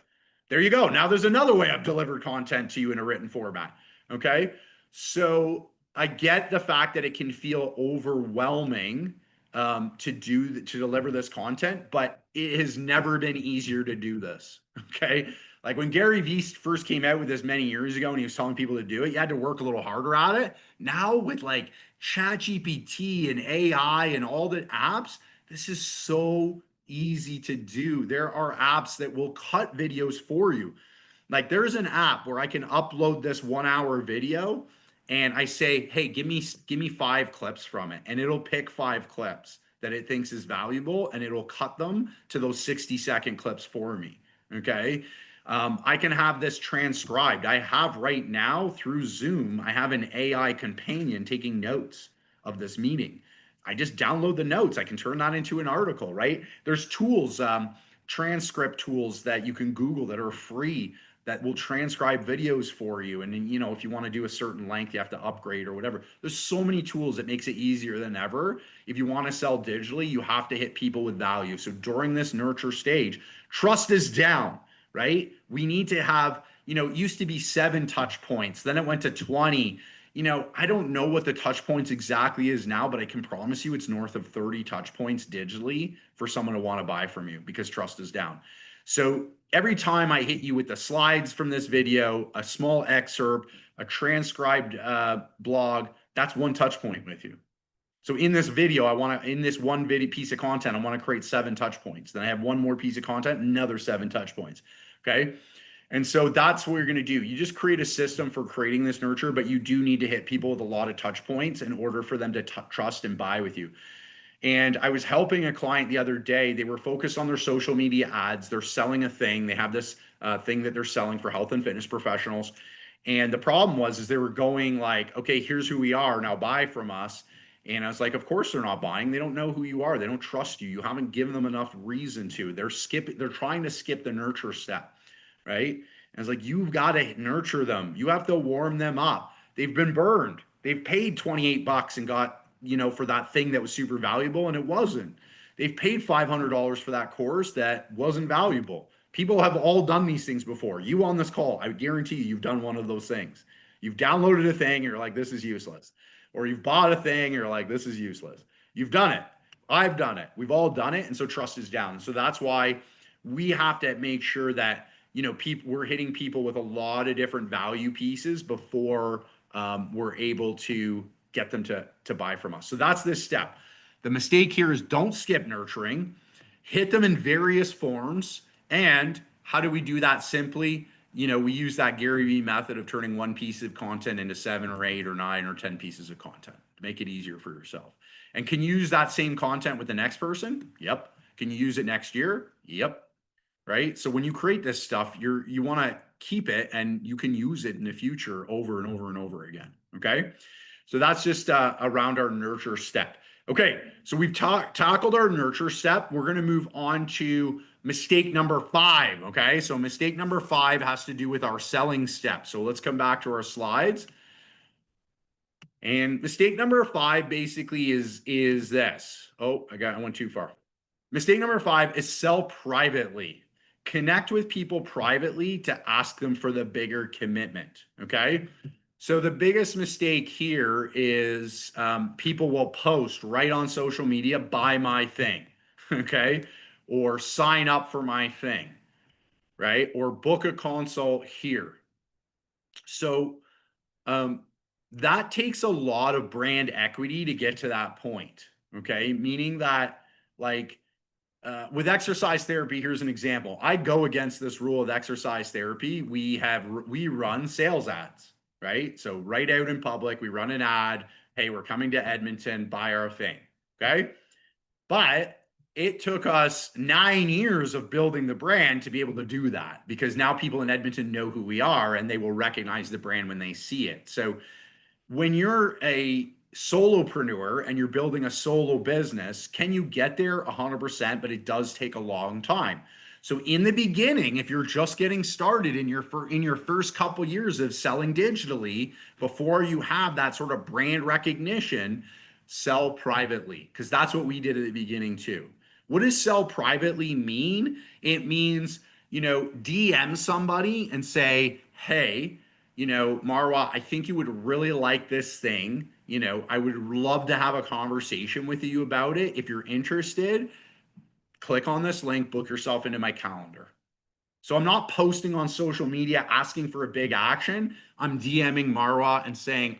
There you go. Now there's another way I've delivered content to you in a written format. Okay. So I get the fact that it can feel overwhelming to deliver this content, but it has never been easier to do this. Okay. Like when Gary Vee first came out with this many years ago and he was telling people to do it, you had to work a little harder at it. Now with like ChatGPT and AI and all the apps, this is so easy to do. There are apps that will cut videos for you. Like there's an app where I can upload this 1 hour video and I say, hey, give me 5 clips from it. And it'll pick 5 clips that it thinks is valuable and it'll cut them to those 60-second clips for me. Okay. I can have this transcribed. I have right now through Zoom, I have an AI companion taking notes of this meeting. I just download the notes. I can turn that into an article, right? There's tools, transcript tools that you can Google that are free that will transcribe videos for you. And then, if you want to do a certain length, you have to upgrade or whatever. There's so many tools that makes it easier than ever. If you want to sell digitally, you have to hit people with value. So during this nurture stage, trust is down, right? We need to have, it used to be 7 touch points, then it went to 20. I don't know what the touch points exactly is now, but I can promise you it's north of 30 touch points digitally for someone to want to buy from you because trust is down. So every time I hit you with the slides from this video, a small excerpt, a transcribed blog, that's 1 touch point with you. So in this video, in this one video piece of content, I want to create 7 touch points. Then I have one more piece of content, another 7 touch points. Okay. And so that's what you're going to do. You just create a system for creating this nurture, but you do need to hit people with a lot of touch points in order for them to trust and buy with you. And I was helping a client the other day. They were focused on their social media ads. They're selling a thing. They have this thing that they're selling for health and fitness professionals. And the problem is they were going like, okay, here's who we are. Now buy from us. And I was like, of course they're not buying. They don't know who you are. They don't trust you. You haven't given them enough reason to. They're trying to skip the nurture step. right? And it's like, you've got to nurture them. You have to warm them up. They've been burned. They've paid 28 bucks and got, for that thing that was super valuable and it wasn't. They've paid $500 for that course that wasn't valuable. People have all done these things before. You on this call, I guarantee you've done one of those things. You've downloaded a thing, and you're like, this is useless. Or you've bought a thing, and you're like, this is useless. You've done it. I've done it. We've all done it. And so trust is down. So that's why we have to make sure that, we're hitting people with a lot of different value pieces before we're able to get them to buy from us. So that's this step. The mistake here is don't skip nurturing, hit them in various forms. And how do we do that simply? We use that Gary Vee method of turning one piece of content into 7 or 8 or 9 or 10 pieces of content to make it easier for yourself. And can you use that same content with the next person? Yep. Can you use it next year? Yep. Right. So when you create this stuff, you want to keep it and you can use it in the future over and over and over again. Okay. So that's just around our nurture step. Okay. So we've tackled our nurture step. We're going to move on to mistake number 5. Okay. So mistake number 5 has to do with our selling step. So let's come back to our slides. And mistake number 5 basically is this. Oh, I went too far. Mistake number 5 is sell privately. Connect with people privately to ask them for the bigger commitment. Okay. So the biggest mistake here is people will post right on social media, buy my thing. Okay. Or sign up for my thing. Right. Or book a consult here. So that takes a lot of brand equity to get to that point. Okay. Meaning that, like, with exercise therapy, here's an example. I go against this rule of exercise therapy. We run sales ads, right? So right out in public, we run an ad. Hey, we're coming to Edmonton, buy our thing. Okay. But it took us 9 years of building the brand to be able to do that, because now people in Edmonton know who we are and they will recognize the brand when they see it. So when you're a solopreneur and you're building a solo business, can you get there 100%? But it does take a long time. So in the beginning, if you're just getting started in your first couple years of selling digitally, before you have that sort of brand recognition, sell privately, because that's what we did at the beginning too. What does sell privately mean? It means, DM somebody and say, hey, Marwa, I think you would really like this thing. I would love to have a conversation with you about it. If you're interested, click on this link, book yourself into my calendar. So I'm not posting on social media asking for a big action. I'm DMing Marwa and saying,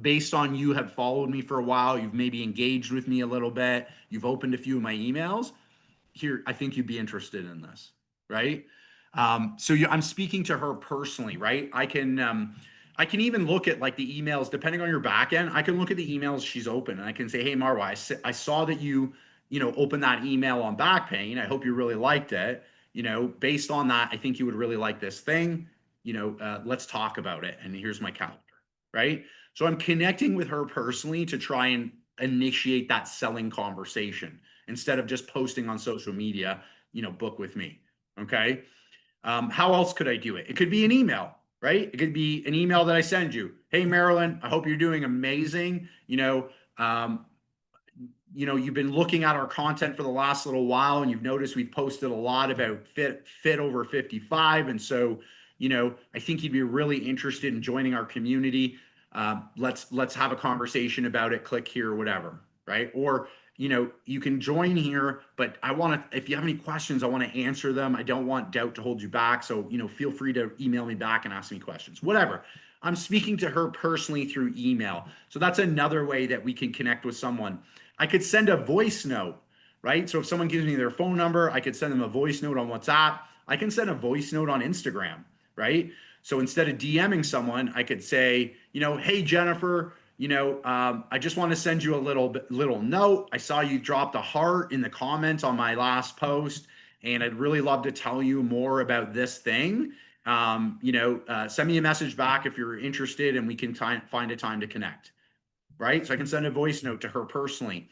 based on you have followed me for a while, you've maybe engaged with me a little bit, you've opened a few of my emails. Here, I think you'd be interested in this, right? I'm speaking to her personally, right? I can even look at like the emails, depending on your back end. I can look at the emails she's open and I can say, hey, Marwa, I saw that you opened that email on back pain. I hope you really liked it. Based on that, I think you would really like this thing. Let's talk about it. And here's my calendar, right? So I'm connecting with her personally to try and initiate that selling conversation instead of just posting on social media, book with me. Okay. How else could I do it? It could be an email, right? It could be an email that I send you. Hey, Marilyn, I hope you're doing amazing. You've been looking at our content for the last little while and you've noticed we've posted a lot about fit over 55. And so, I think you'd be really interested in joining our community. Let's have a conversation about it. Click here or whatever, right? Or, you can join here, but if you have any questions, I want to answer them. I don't want doubt to hold you back. So, feel free to email me back and ask me questions, whatever. I'm speaking to her personally through email. So that's another way that we can connect with someone. I could send a voice note, right? So if someone gives me their phone number, I could send them a voice note on WhatsApp. I can send a voice note on Instagram, right? So instead of DMing someone, I could say, hey, Jennifer, I just want to send you a little note. I saw you dropped a heart in the comments on my last post, and I'd really love to tell you more about this thing. Send me a message back if you're interested, and we can find a time to connect. Right? So I can send a voice note to her personally.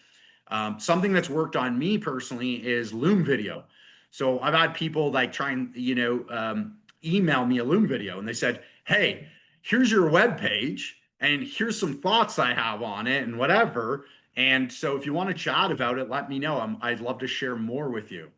Something that's worked on me personally is Loom video. So I've had people like try and, emailed me a Loom video and they said, hey, here's your web page and here's some thoughts I have on it and whatever. And so if you want to chat about it, let me know. I'd love to share more with you.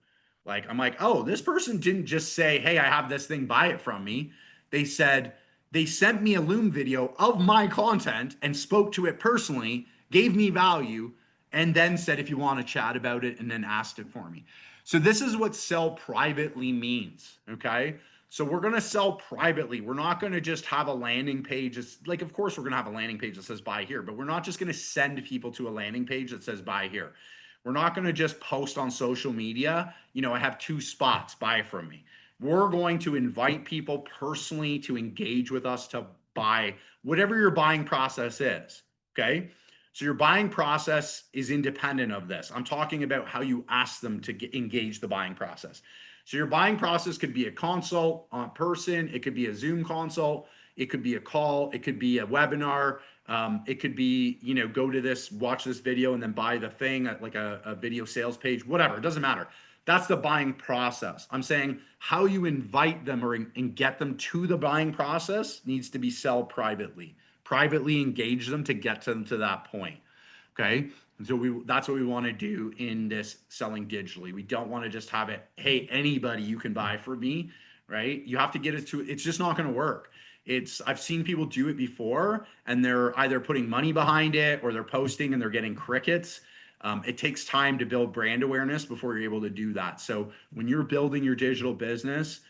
Like, I'm like, oh, this person didn't just say, hey, I have this thing, buy it from me. They said, they sent me a Loom video of my content and spoke to it personally, gave me value, and then said, if you want to chat about it, and then asked it for me. So this is what sell privately means. Okay. So we're going to sell privately. We're not going to just have a landing page. It's like, of course, we're going to have a landing page that says buy here, but we're not just going to send people to a landing page that says buy here. We're not going to just post on social media, I have 2 spots, buy from me. We're going to invite people personally to engage with us to buy whatever your buying process is. Okay. So your buying process is independent of this. I'm talking about how you ask them to engage the buying process. So your buying process could be a consult on person. It could be a Zoom consult. It could be a call. It could be a webinar. It could be, go to this, watch this video, and then buy the thing at like a video sales page, whatever. It doesn't matter. That's the buying process. I'm saying how you invite them and get them to the buying process needs to be sell privately. Privately engage them to get them to that point. Okay. And so that's what we want to do in this selling digitally. We don't want to just have it, hey, anybody you can buy from me, right? You have to get it to, it's just not going to work. I've seen people do it before and they're either putting money behind it or they're posting and they're getting crickets. It takes time to build brand awareness before you're able to do that. So when you're building your digital business,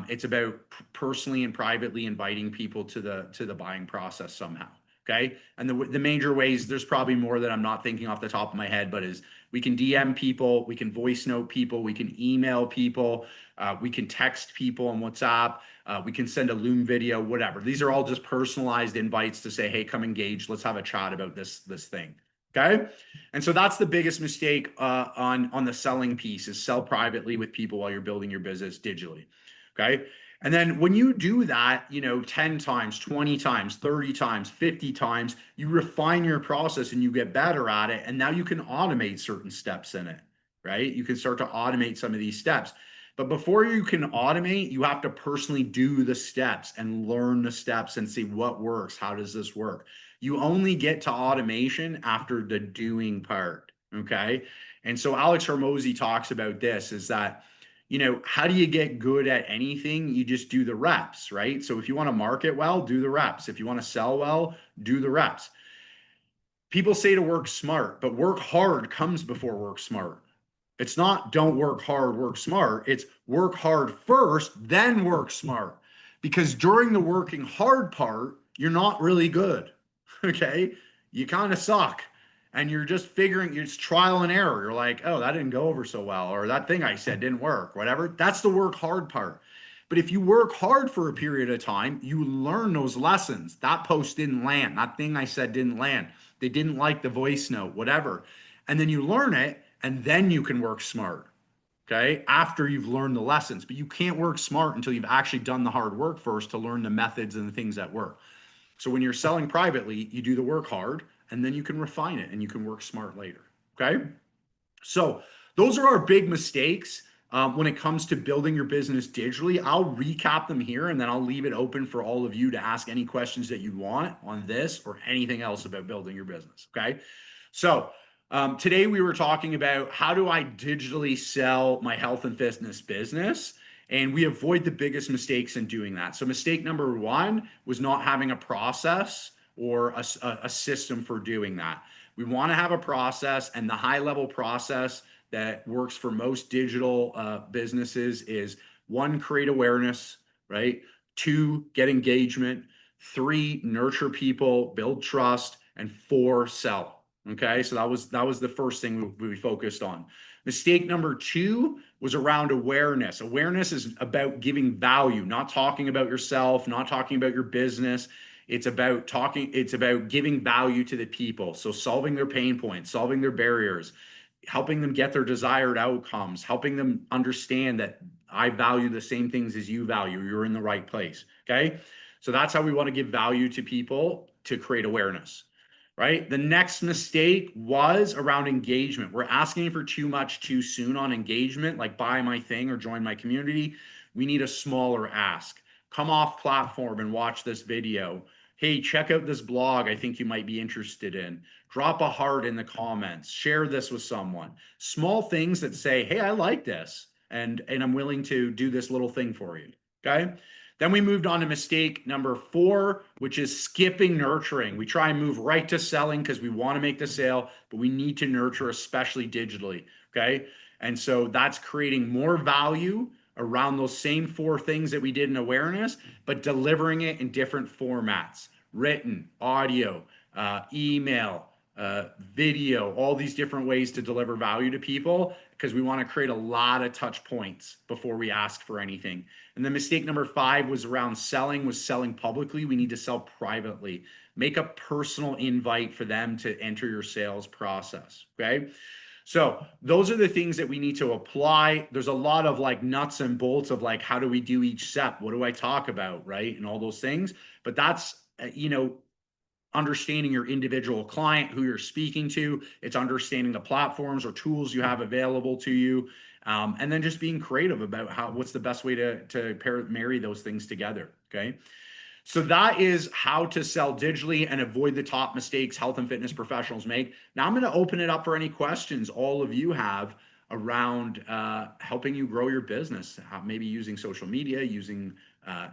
it's about personally and privately inviting people to the buying process somehow. Okay. And the major ways, there's probably more that I'm not thinking off the top of my head, but is we can DM people, we can voice note people, we can email people, we can text people on WhatsApp, we can send a Loom video, whatever. These are all just personalized invites to say, hey, come engage. Let's have a chat about this thing. Okay. And so that's the biggest mistake on the selling piece is sell privately with people while you're building your business digitally. Okay. And then when you do that, 10 times, 20 times, 30 times, 50 times, you refine your process and you get better at it. And now you can automate certain steps in it, right? You can start to automate some of these steps. But before you can automate, you have to personally do the steps and learn the steps and see what works. How does this work? You only get to automation after the doing part. Okay. And so Alex Hormozy talks about this is that, how do you get good at anything? You just do the reps, right? So if you want to market well, do the reps. If you want to sell well, do the reps. People say to work smart, but work hard comes before work smart. It's not don't work hard, work smart. It's work hard first, then work smart. Because during the working hard part, you're not really good. Okay. You kind of suck. And you're just figuring, it's trial and error. You're like, oh, that didn't go over so well, or that thing I said didn't work, whatever. That's the work hard part. But if you work hard for a period of time, you learn those lessons. That post didn't land. That thing I said didn't land. They didn't like the voice note, whatever. And then you learn it, and then you can work smart. Okay. After you've learned the lessons, but you can't work smart until you've actually done the hard work first to learn the methods and the things that work. So when you're selling privately, you do the work hard and then you can refine it and you can work smart later. Okay. So those are our big mistakes when it comes to building your business digitally. I'll recap them here and then I'll leave it open for all of you to ask any questions that you want on this or anything else about building your business. Okay. So today we were talking about how do I digitally sell my health and fitness business? And we avoid the biggest mistakes in doing that. So mistake number 1 was not having a process or a system for doing that. We want to have a process, and the high level process that works for most digital businesses is 1, create awareness, right? 2, get engagement. 3, nurture people, build trust, and 4, sell. Okay, so that was the first thing we focused on. Mistake number 2 was around awareness. Awareness is about giving value, not talking about yourself, not talking about your business. It's about giving value to the people. So solving their pain points, solving their barriers, helping them get their desired outcomes, helping them understand that I value the same things as you value. You're in the right place. Okay, so that's how we want to give value to people to create awareness. Right? The next mistake was around engagement. We're asking for too much too soon on engagement, like buy my thing or join my community. we need a smaller ask. Come off platform and watch this video. Hey, check out this blog I think you might be interested in. Drop a heart in the comments. Share this with someone. Small things that say, hey, I like this, and I'm willing to do this little thing for you. Okay. Then we moved on to mistake number 4, which is skipping nurturing. We try and move right to selling because we want to make the sale, but we need to nurture, especially digitally. Okay. And so that's creating more value around those same 4 things that we did in awareness, but delivering it in different formats: written, audio, email, video, all these different ways to deliver value to people, because we want to create a lot of touch points before we ask for anything. And then mistake number 5 was around selling publicly. We need to sell privately. Make a personal invite for them to enter your sales process. Okay. So those are the things that we need to apply. There's a lot of like nuts and bolts of like, how do we do each step? What do I talk about? Right. And all those things. But that's, understanding your individual client, who you're speaking to. It's understanding the platforms or tools you have available to you. And then just being creative about what's the best way to marry those things together. Okay. So that is how to sell digitally and avoid the top mistakes health and fitness professionals make. Now I'm going to open it up for any questions all of you have around helping you grow your business, maybe using social media, using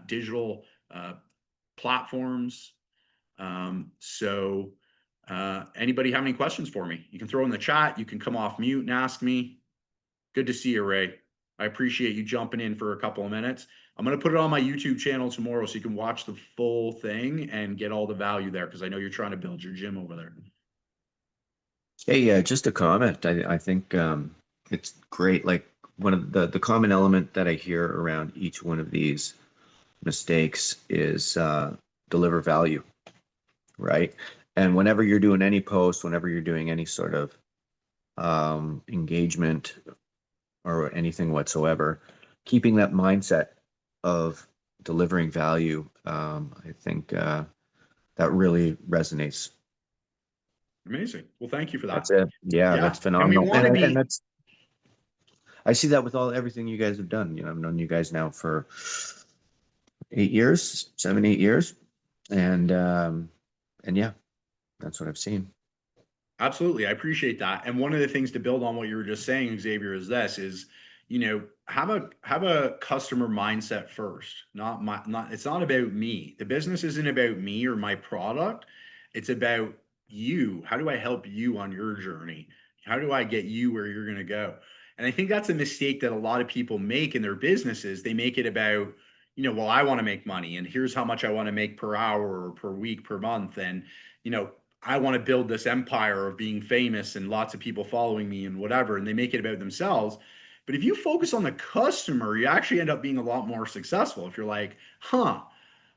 digital platforms. Anybody have any questions for me? You can throw in the chat. You can come off mute and ask me. Good to see you, Ray. I appreciate you jumping in for a couple of minutes. I'm going to put it on my YouTube channel tomorrow so you can watch the full thing and get all the value there, because I know you're trying to build your gym over there. Hey, just a comment. I think it's great. Like one of the common element that I hear around each one of these mistakes is deliver value, right? And whenever you're doing any post, whenever you're doing any sort of engagement or anything whatsoever, keeping that mindset of delivering value, I think that really resonates. Amazing. Well, thank you for That's that. it. Yeah, Yeah. that's And we phenomenal. want to And be I see that with everything you guys have done. I've known you guys now for 8 years, 7, 8 years, and yeah, that's what I've seen. Absolutely. I appreciate that. And one of the things to build on what you were just saying, Xavier, is have a customer mindset first. It's not about me. The business isn't about me or my product. It's about you. How do I help you on your journey? How do I get you where you're going to go? And I think that's a mistake that a lot of people make in their businesses. They make it about, well, I want to make money and here's how much I want to make per hour or per week, per month. And, you know, I want to build this empire of being famous and lots of people following me and whatever, and they make it about themselves. But if you focus on the customer, you actually end up being a lot more successful. If you're like, how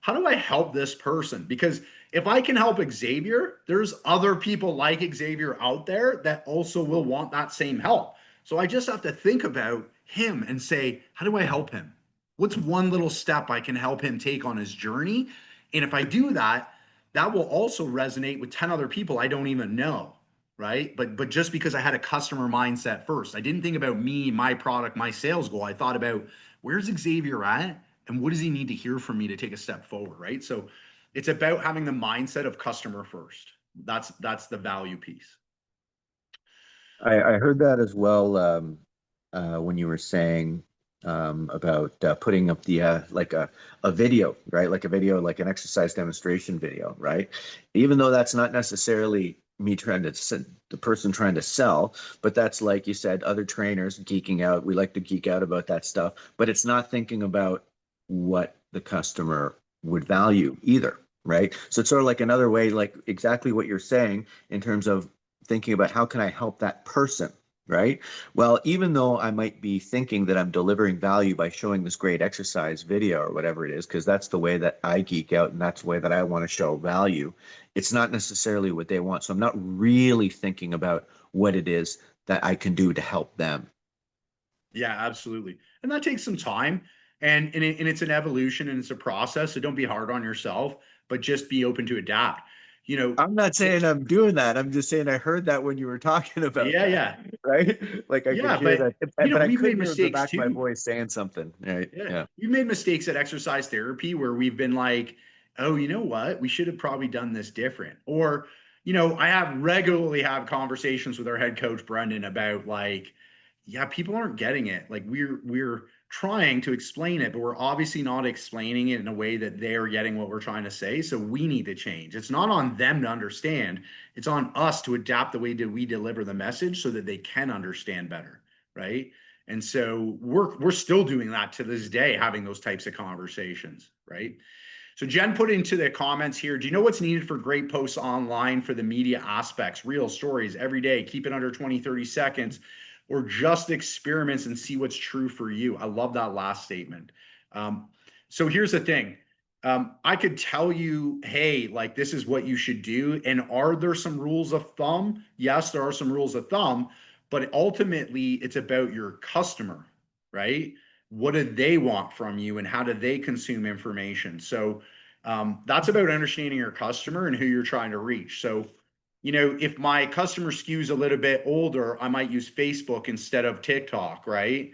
do I help this person? Because if I can help Xavier, there's other people like Xavier out there that also will want that same help. So I just have to think about him and say, how do I help him? What's one little step I can help him take on his journey? And if I do that, that will also resonate with 10 other people I don't even know, right? But just because I had a customer mindset first, I didn't think about me, my product, my sales goal. I thought about where's Xavier at and what does he need to hear from me to take a step forward, right? So it's about having the mindset of customer first. That's the value piece. I heard that as well when you were saying about putting up the like a video, right? Like a video, like an exercise demonstration video, right? Even though that's not necessarily me trying to the person trying to sell, but that's like you said, other trainers geeking out. We like to geek out about that stuff, but it's not thinking about what the customer would value either, right? So it's sort of like another way, like exactly what you're saying in terms of thinking about how can I help that person, right? Well, even though I might be thinking that I'm delivering value by showing this great exercise video or whatever it is, because that's the way that I geek out and that's the way that I want to show value, it's not necessarily what they want. So I'm not really thinking about what it is that I can do to help them. Yeah, absolutely. And that takes some time, and it's an evolution and it's a process. So don't be hard on yourself, but just be open to adapt. You know, I'm not it, saying I'm doing that. I'm just saying I heard that when you were talking about yeah, that. yeah. right? Like I could Yeah, hear but that, but I we've made couldn't hear the mistakes back of my too. voice saying something, right? Yeah. Yeah. We've made mistakes at exercise therapy where we've been like, oh, you know what? We should have probably done this different. Or, I have regularly have conversations with our head coach, Brendan, about like, yeah, people aren't getting it. Like we're trying to explain it, but we're obviously not explaining it in a way that they're getting what we're trying to say. So we need to change. It's not on them to understand. It's on us to adapt the way that we deliver the message so that they can understand better. Right. And so we're still doing that to this day, having those types of conversations, right? So Jen put into the comments here, do you know what's needed for great posts online for the media aspects, real stories every day, keep it under 20, 30 seconds, or just experiments and see what's true for you? I love that last statement. Um, so here's the thing. I could tell you, hey, like this is what you should do. And are there some rules of thumb? Yes, there are some rules of thumb, but ultimately it's about your customer, right? What do they want from you and how do they consume information? So that's about understanding your customer and who you're trying to reach. So, if my customer skews a little bit older, I might use Facebook instead of TikTok, right?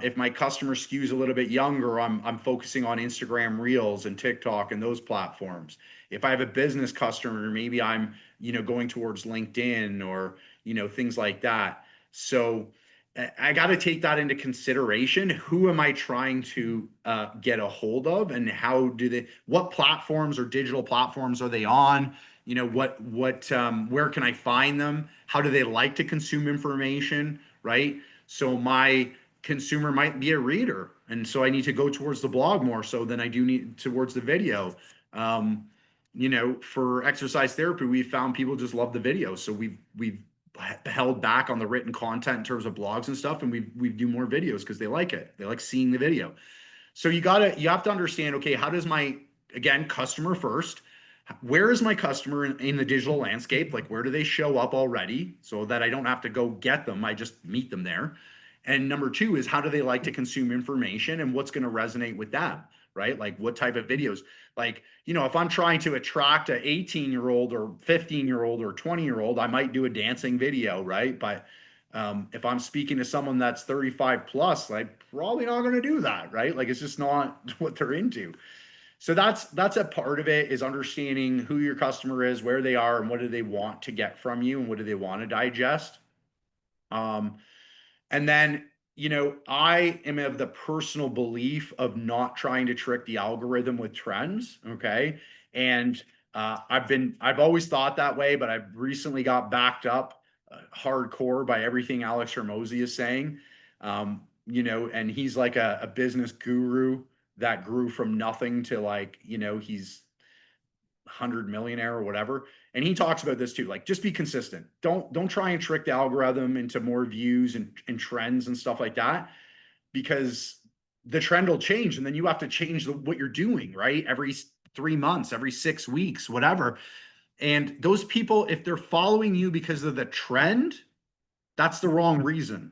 If my customer skews a little bit younger, I'm focusing on Instagram Reels and TikTok and those platforms. If I have a business customer, maybe I'm going towards LinkedIn or things like that. So I got to take that into consideration. Who am I trying to get a hold of, and what platforms or digital platforms are they on? Where can I find them? How do they like to consume information? Right. So my consumer might be a reader, and so I need to go towards the blog more so than I do need towards the video. For exercise therapy, we found people just love the video, so we've held back on the written content in terms of blogs and stuff, and we do more videos because they like it. They like seeing the video. So you have to understand, okay, how does my, again, customer first, where is my customer in the digital landscape? Like where do they show up already so that I don't have to go get them, I just meet them there. And number two is how do they like to consume information and what's going to resonate with them, right? Like what type of videos? Like, if I'm trying to attract a 18-year-old or 15-year-old or 20-year-old, I might do a dancing video, right? But if I'm speaking to someone that's 35 plus, I'm probably not going to do that, right? Like it's just not what they're into. So that's a part of it, is understanding who your customer is, where they are, and what do they want to get from you, and what do they want to digest. Um, and then, I am of the personal belief of not trying to trick the algorithm with trends. Okay. And I've always thought that way, but I've recently got backed up hardcore by everything Alex Hermosi is saying. And he's like a business guru that grew from nothing to like, he's 100 millionaire or whatever. And he talks about this too, like just be consistent. Don't try and trick the algorithm into more views and trends and stuff like that, because the trend will change and then you have to change what you're doing, right? Every 3 months, every 6 weeks, whatever. And those people, if they're following you because of the trend, that's the wrong reason.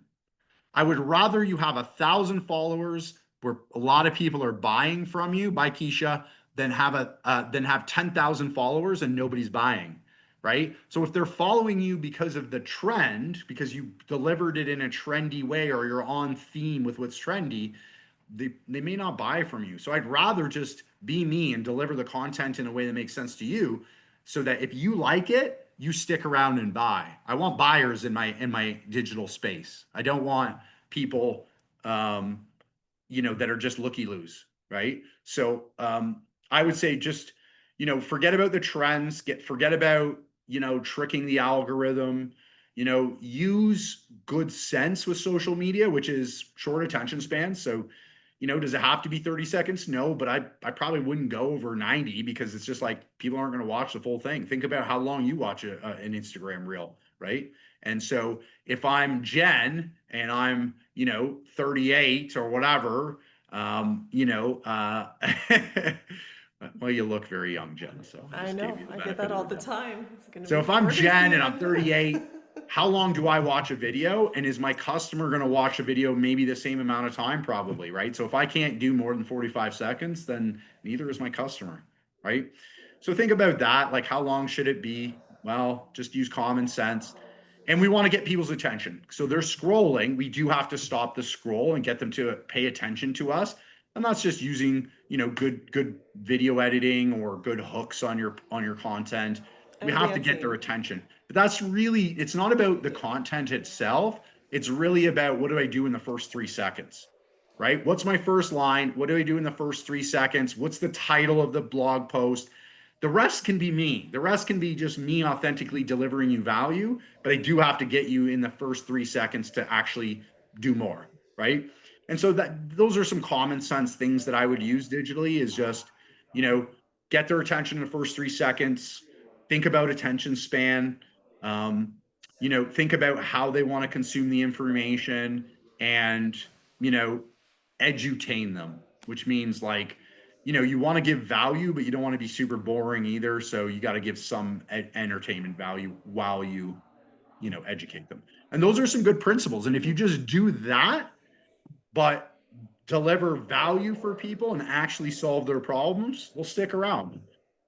I would rather you have 1,000 followers where a lot of people are buying from you, by Keisha, than have 10,000 followers and nobody's buying, right? So if they're following you because of the trend, because you delivered it in a trendy way or you're on theme with what's trendy, they may not buy from you. So I'd rather just be me and deliver the content in a way that makes sense to you, so that if you like it, you stick around and buy. I want buyers in my digital space. I don't want people um, that are just looky loos, right? So I would say just, forget about the trends, forget about, tricking the algorithm, use good sense with social media, which is short attention span. So, does it have to be 30 seconds? No, but I probably wouldn't go over 90, because it's just like people aren't going to watch the full thing. Think about how long you watch an Instagram reel, right? And so if I'm Jen and I'm, 38 or whatever, um, you know, uh, well, you look very young, Jen, so I I just gave know. you the I get benefit that of all the the doubt. time. It's going to So be if I'm 40 Jen and I'm soon. 38, how long do I watch a video? And is my customer going to watch a video maybe the same amount of time? Probably, right? So if I can't do more than 45 seconds, then neither is my customer, right? So think about that. Like, how long should it be? Well, just use common sense. And we want to get people's attention. So they're scrolling. We do have to stop the scroll and get them to pay attention to us. And that's just using, good video editing or good hooks on your content. We And have to get their dancing. attention. But that's really, it's not about the content itself. It's really about what do I do in the first 3 seconds, right? What's my first line? What do I do in the first 3 seconds? What's the title of the blog post? The rest can be me. The rest can be just me authentically delivering you value, but I do have to get you in the first 3 seconds to actually do more, right? And so that those are some common sense things that I would use digitally is just, you know, get their attention in the first 3 seconds, think about attention span, um, think about how they want to consume the information and, you know, edutain them, which means like, you want to give value, but you don't want to be super boring either. So you got to give some entertainment value while you educate them. And those are some good principles. And if you just do that, but deliver value for people and actually solve their problems, they'll stick around,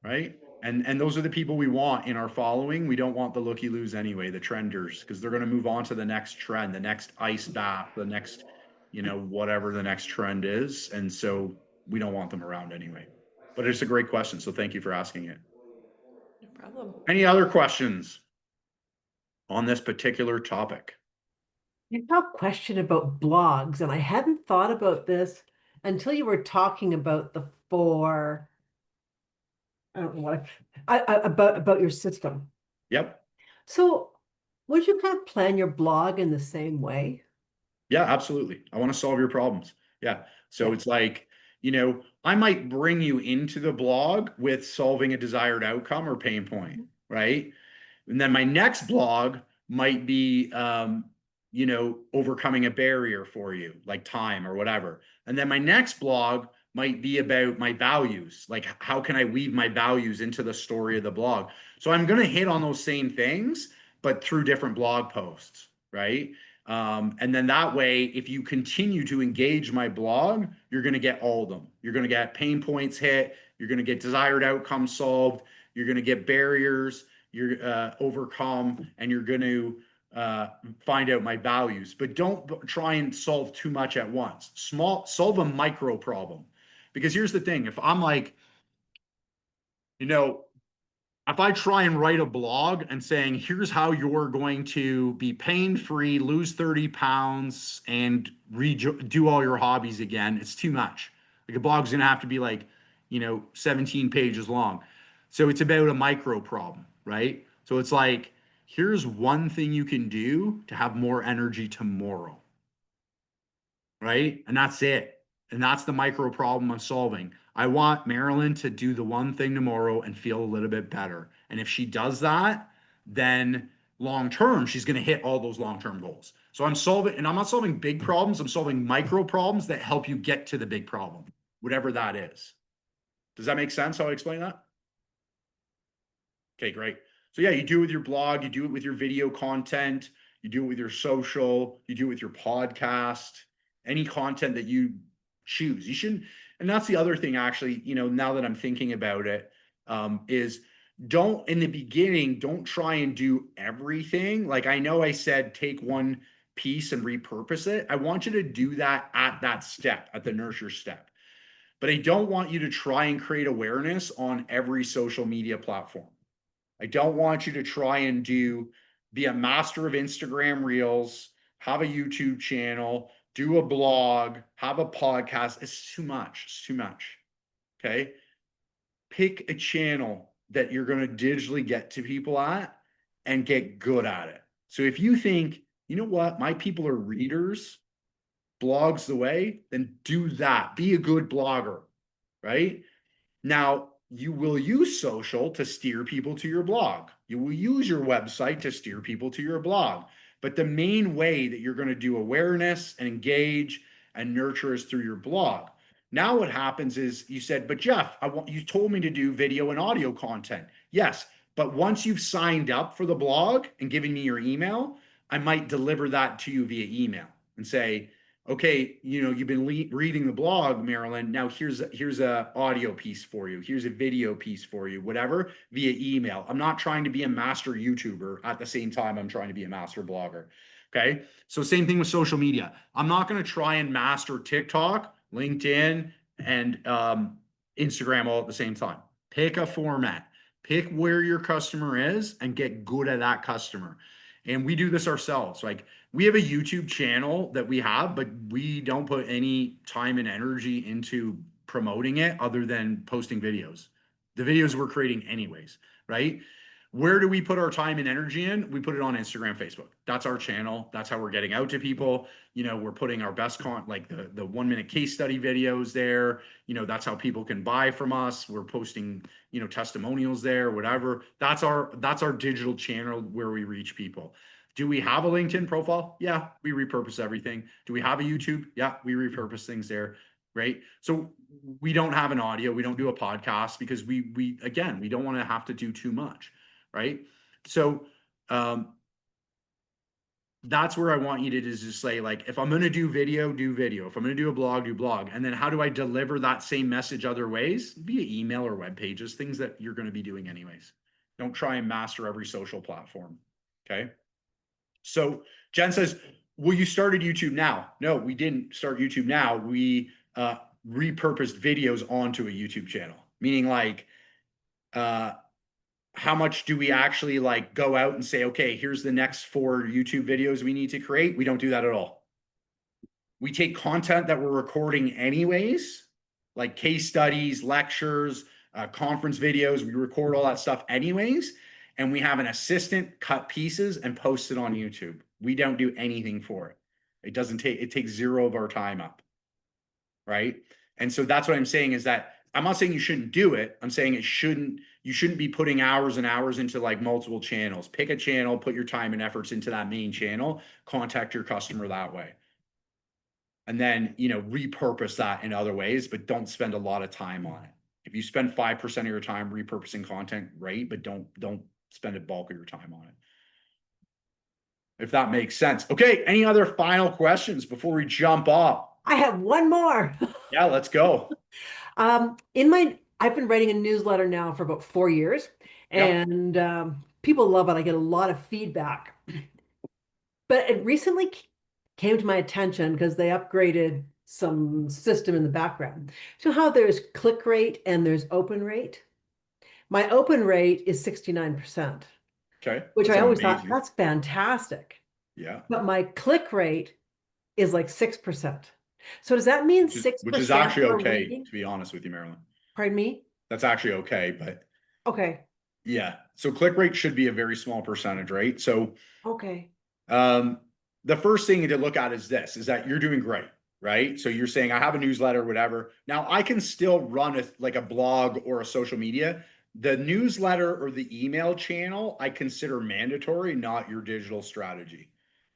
right? And those are the people we want in our following. We don't want the looky loos anyway, the trenders, because they're going to move on to the next trend, the next ice bath, the next, whatever the next trend is. And so we don't want them around anyway. But it's a great question. So thank you for asking it. No problem. Any other questions on this particular topic? I have a question about blogs, and I hadn't thought about this until you were talking about the four. I don't know what about your system. Yep. So, would you kind of plan your blog in the same way? Yeah, absolutely. I want to solve your problems. Yeah. So Yeah. it's like, I might bring you into the blog with solving a desired outcome or pain point, right? And then my next blog might be, overcoming a barrier for you, like time or whatever. And then my next blog might be about my values, like how can I weave my values into the story of the blog. So I'm going to hit on those same things, but through different blog posts, right? And then that way, if you continue to engage my blog, you're going to get all of them. You're going to get pain points hit. You're going to get desired outcomes solved. You're going to get barriers you're overcome, and you're going to find out my values. But don't try and solve too much at once. Solve a micro problem. Because here's the thing: if I'm like, if I try and write a blog and saying, here's how you're going to be pain free, lose 30 pounds, and do all your hobbies again, it's too much. Like a blog's going to have to be like, 17 pages long. So it's about a micro problem, right? So it's like, here's one thing you can do to have more energy tomorrow, right? And that's it. And that's the micro problem I'm solving. I want Marilyn to do the one thing tomorrow and feel a little bit better. And if she does that, then long term, she's going to hit all those long term goals. So I'm solving, and I'm not solving big problems. I'm solving micro problems that help you get to the big problem, whatever that is. Does that make sense how I explain that? Okay, great. So yeah, you do it with your blog, you do it with your video content, you do it with your social, you do it with your podcast, any content that you choose. You shouldn't, and that's the other thing actually, now that I'm thinking about it, is don't in the beginning, don't try and do everything. Like I know I said, take one piece and repurpose it. I want you to do that at that step, at the nurture step. But I don't want you to try and create awareness on every social media platform. I don't want you to try and be a master of Instagram Reels, have a YouTube channel, do a blog, have a podcast. It's too much. It's too much. Okay. Pick a channel that you're going to digitally get to people at and get good at it. So if you think, you know what, my people are readers, blogs the way, then do that. Be a good blogger, right? Now, you will use social to steer people to your blog. You will use your website to steer people to your blog. But the main way that you're going to do awareness and engage and nurture is through your blog. Now what happens is you said, but Jeff, you told me to do video and audio content. Yes, but once you've signed up for the blog and given me your email, I might deliver that to you via email and say, okay, you've been reading the blog, Marilyn. Now here's a audio piece for you. Here's a video piece for you, whatever, via email. I'm not trying to be a master YouTuber at the same time I'm trying to be a master blogger. Okay. So same thing with social media. I'm not going to try and master TikTok, LinkedIn, and Instagram all at the same time. Pick a format, pick where your customer is and get good at that customer. And we do this ourselves. Like, we have a YouTube channel that we have, but we don't put any time and energy into promoting it other than posting videos. The videos we're creating anyways, right? Where do we put our time and energy in? We put it on Instagram, Facebook. That's our channel. That's how we're getting out to people. We're putting our best like the 1 minute case study videos there. That's how people can buy from us. We're posting, testimonials there, whatever. That's our digital channel where we reach people. Do we have a LinkedIn profile? Yeah, we repurpose everything. Do we have a YouTube? Yeah, we repurpose things there. Right. So we don't have an audio. We don't do a podcast because we don't want to have to do too much. Right. So that's where I want you to just say, like, if I'm going to do video, do video. If I'm going to do a blog, do blog. And then how do I deliver that same message other ways? Via email or web pages, things that you're going to be doing anyways. Don't try and master every social platform. Okay. So Jen says, well, you started YouTube now. No, we didn't start YouTube now. We repurposed videos onto a YouTube channel, meaning like, how much do we actually like go out and say, okay, here's the next 4 YouTube videos we need to create? We don't do that at all. We take content that we're recording anyways, like case studies, lectures, conference videos. We record all that stuff anyways. And we have an assistant cut pieces and post it on YouTube. We don't do anything for it. It takes 0 of our time up. Right. And so that's what I'm saying is that I'm not saying you shouldn't do it. I'm saying you shouldn't be putting hours and hours into like multiple channels. Pick a channel, put your time and efforts into that main channel, contact your customer that way. And then, repurpose that in other ways, but don't spend a lot of time on it. If you spend 5% of your time repurposing content, great, but don't spend a bulk of your time on it. If that makes sense. Okay. Any other final questions before we jump off? I have one more. Yeah, let's go. I've been writing a newsletter now for about 4 years, Yep. and people love it. I get a lot of feedback. But it recently came to my attention because they upgraded some system in the background. So how there's click rate and there's open rate. My open rate is 69%, Okay. which I That's always thought amazing. that's fantastic. Yeah. But my click rate is like 6%. So does that mean Which is 6% actually are okay, reading? to be honest with you, Marilyn. Pardon me? That's actually okay, but Okay. yeah. So click rate should be a very small percentage, right? So Okay. the first thing to look at is that you're doing great, right? So you're saying I have a newsletter, whatever. Now I can still run like a blog or a social media. The newsletter or the email channel, I consider mandatory, not your digital strategy,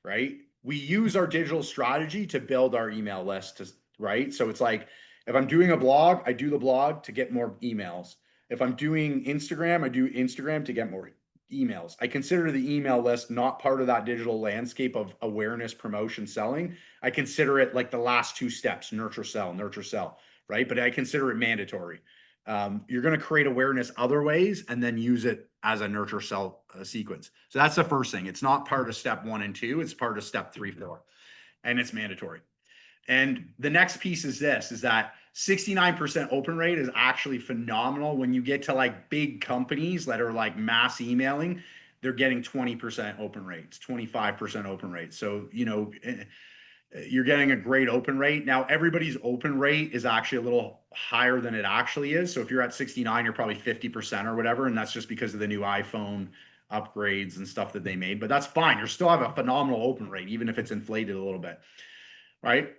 right? We use our digital strategy to build our email list, right? So it's like, if I'm doing a blog, I do the blog to get more emails. If I'm doing Instagram, I do Instagram to get more emails. I consider the email list not part of that digital landscape of awareness, promotion, selling. I consider it like the last 2 steps, nurture, sell, right? But I consider it mandatory. You're going to create awareness other ways and then use it as a nurture, sell sequence. So that's the first thing. It's not part of step 1 and 2. It's part of step 3, 4, and it's mandatory. And the next piece is that 69% open rate is actually phenomenal. When you get to like big companies that are like mass emailing, they're getting 20% open rates, 25% open rates. So, you're getting a great open rate. Now, everybody's open rate is actually a little higher than it actually is. So if you're at 69, you're probably 50% or whatever. And that's just because of the new iPhone upgrades and stuff that they made. But that's fine. You still have a phenomenal open rate, even if it's inflated a little bit. Right.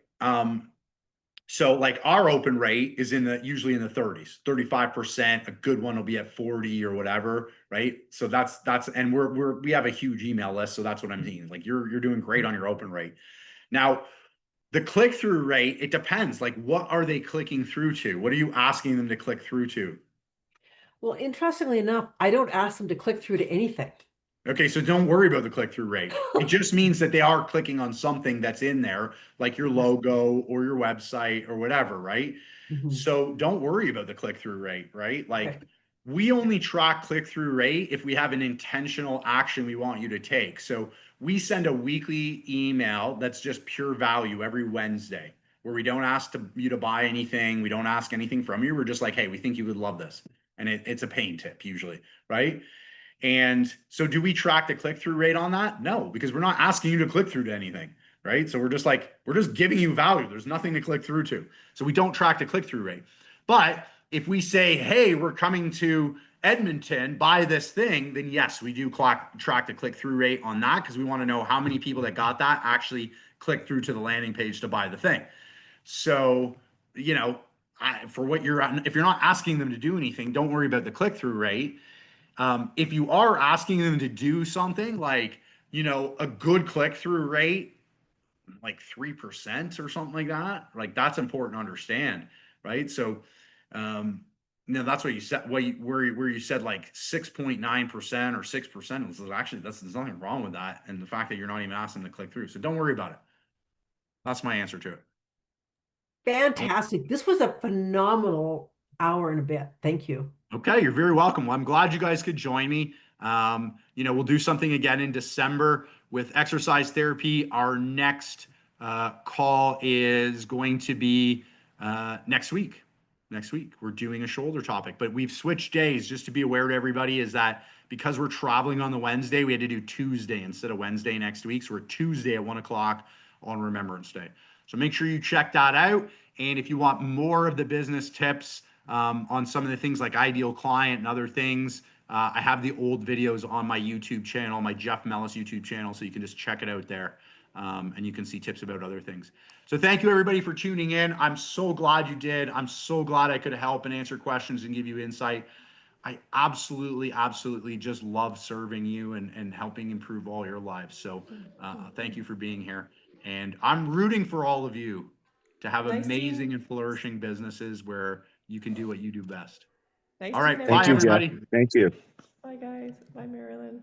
So like our open rate is usually in the 30s, 35%. A good one will be at 40 or whatever. Right. So and we have a huge email list. So that's what I'm meaning. Like you're doing great on your open rate. Now, the click-through rate, it depends. Like, what are they clicking through to? What are you asking them to click through to? Well, interestingly enough, I don't ask them to click through to anything. Okay, so don't worry about the click-through rate. It just means that they are clicking on something that's in there, like your logo or your website or whatever, right? Mhm. So don't worry about the click-through rate, right? Like Okay. we only track click-through rate if we have an intentional action we want you to take. So we send a weekly email that's just pure value every Wednesday, where we don't ask you to buy anything. We don't ask anything from you. We're just like, hey, we think you would love this. And it's a pain tip usually, right? And so do we track the click-through rate on that? No, because we're not asking you to click through to anything, right? So we're just like, we're just giving you value. There's nothing to click through to. So we don't track the click-through rate. But if we say, hey, we're coming to Edmonton, buy this thing, then yes, we do track the click-through rate on that because we want to know how many people that got that actually click through to the landing page to buy the thing. So, for what if you're not asking them to do anything, don't worry about the click-through rate. If you are asking them to do something like, a good click through rate, like 3% or something like that, like that's important to understand, right? So, that's what you said, where you said like 6.9% or 6%. Actually, there's nothing wrong with that. And the fact that you're not even asking them to click through. So don't worry about it. That's my answer to it. Fantastic. This was a phenomenal hour and a bit. Thank you. Okay, you're very welcome. Well, I'm glad you guys could join me. We'll do something again in December with exercise therapy. Our next call is going to be next week. Next week, we're doing a shoulder topic, but we've switched days just to be aware to everybody is that because we're traveling on the Wednesday, we had to do Tuesday instead of Wednesday next week. So we're Tuesday at 1 o'clock on Remembrance Day. So make sure you check that out. And if you want more of the business tips, on some of the things like ideal client and other things. I have the old videos on my YouTube channel, my Jeff Mellis YouTube channel, so you can just check it out there. And you can see tips about other things. So thank you everybody for tuning in. I'm so glad you did. I'm so glad I could help and answer questions and give you insight. I absolutely, absolutely just love serving you and helping improve all your lives. So thank you for being here. And I'm rooting for all of you to have Nice amazing seeing- and flourishing businesses where you can do what you do best. Nice All seeing right. Bye, Thank you, everyone. Jeff. everybody. Thank you. Bye, guys. Bye, Marilyn.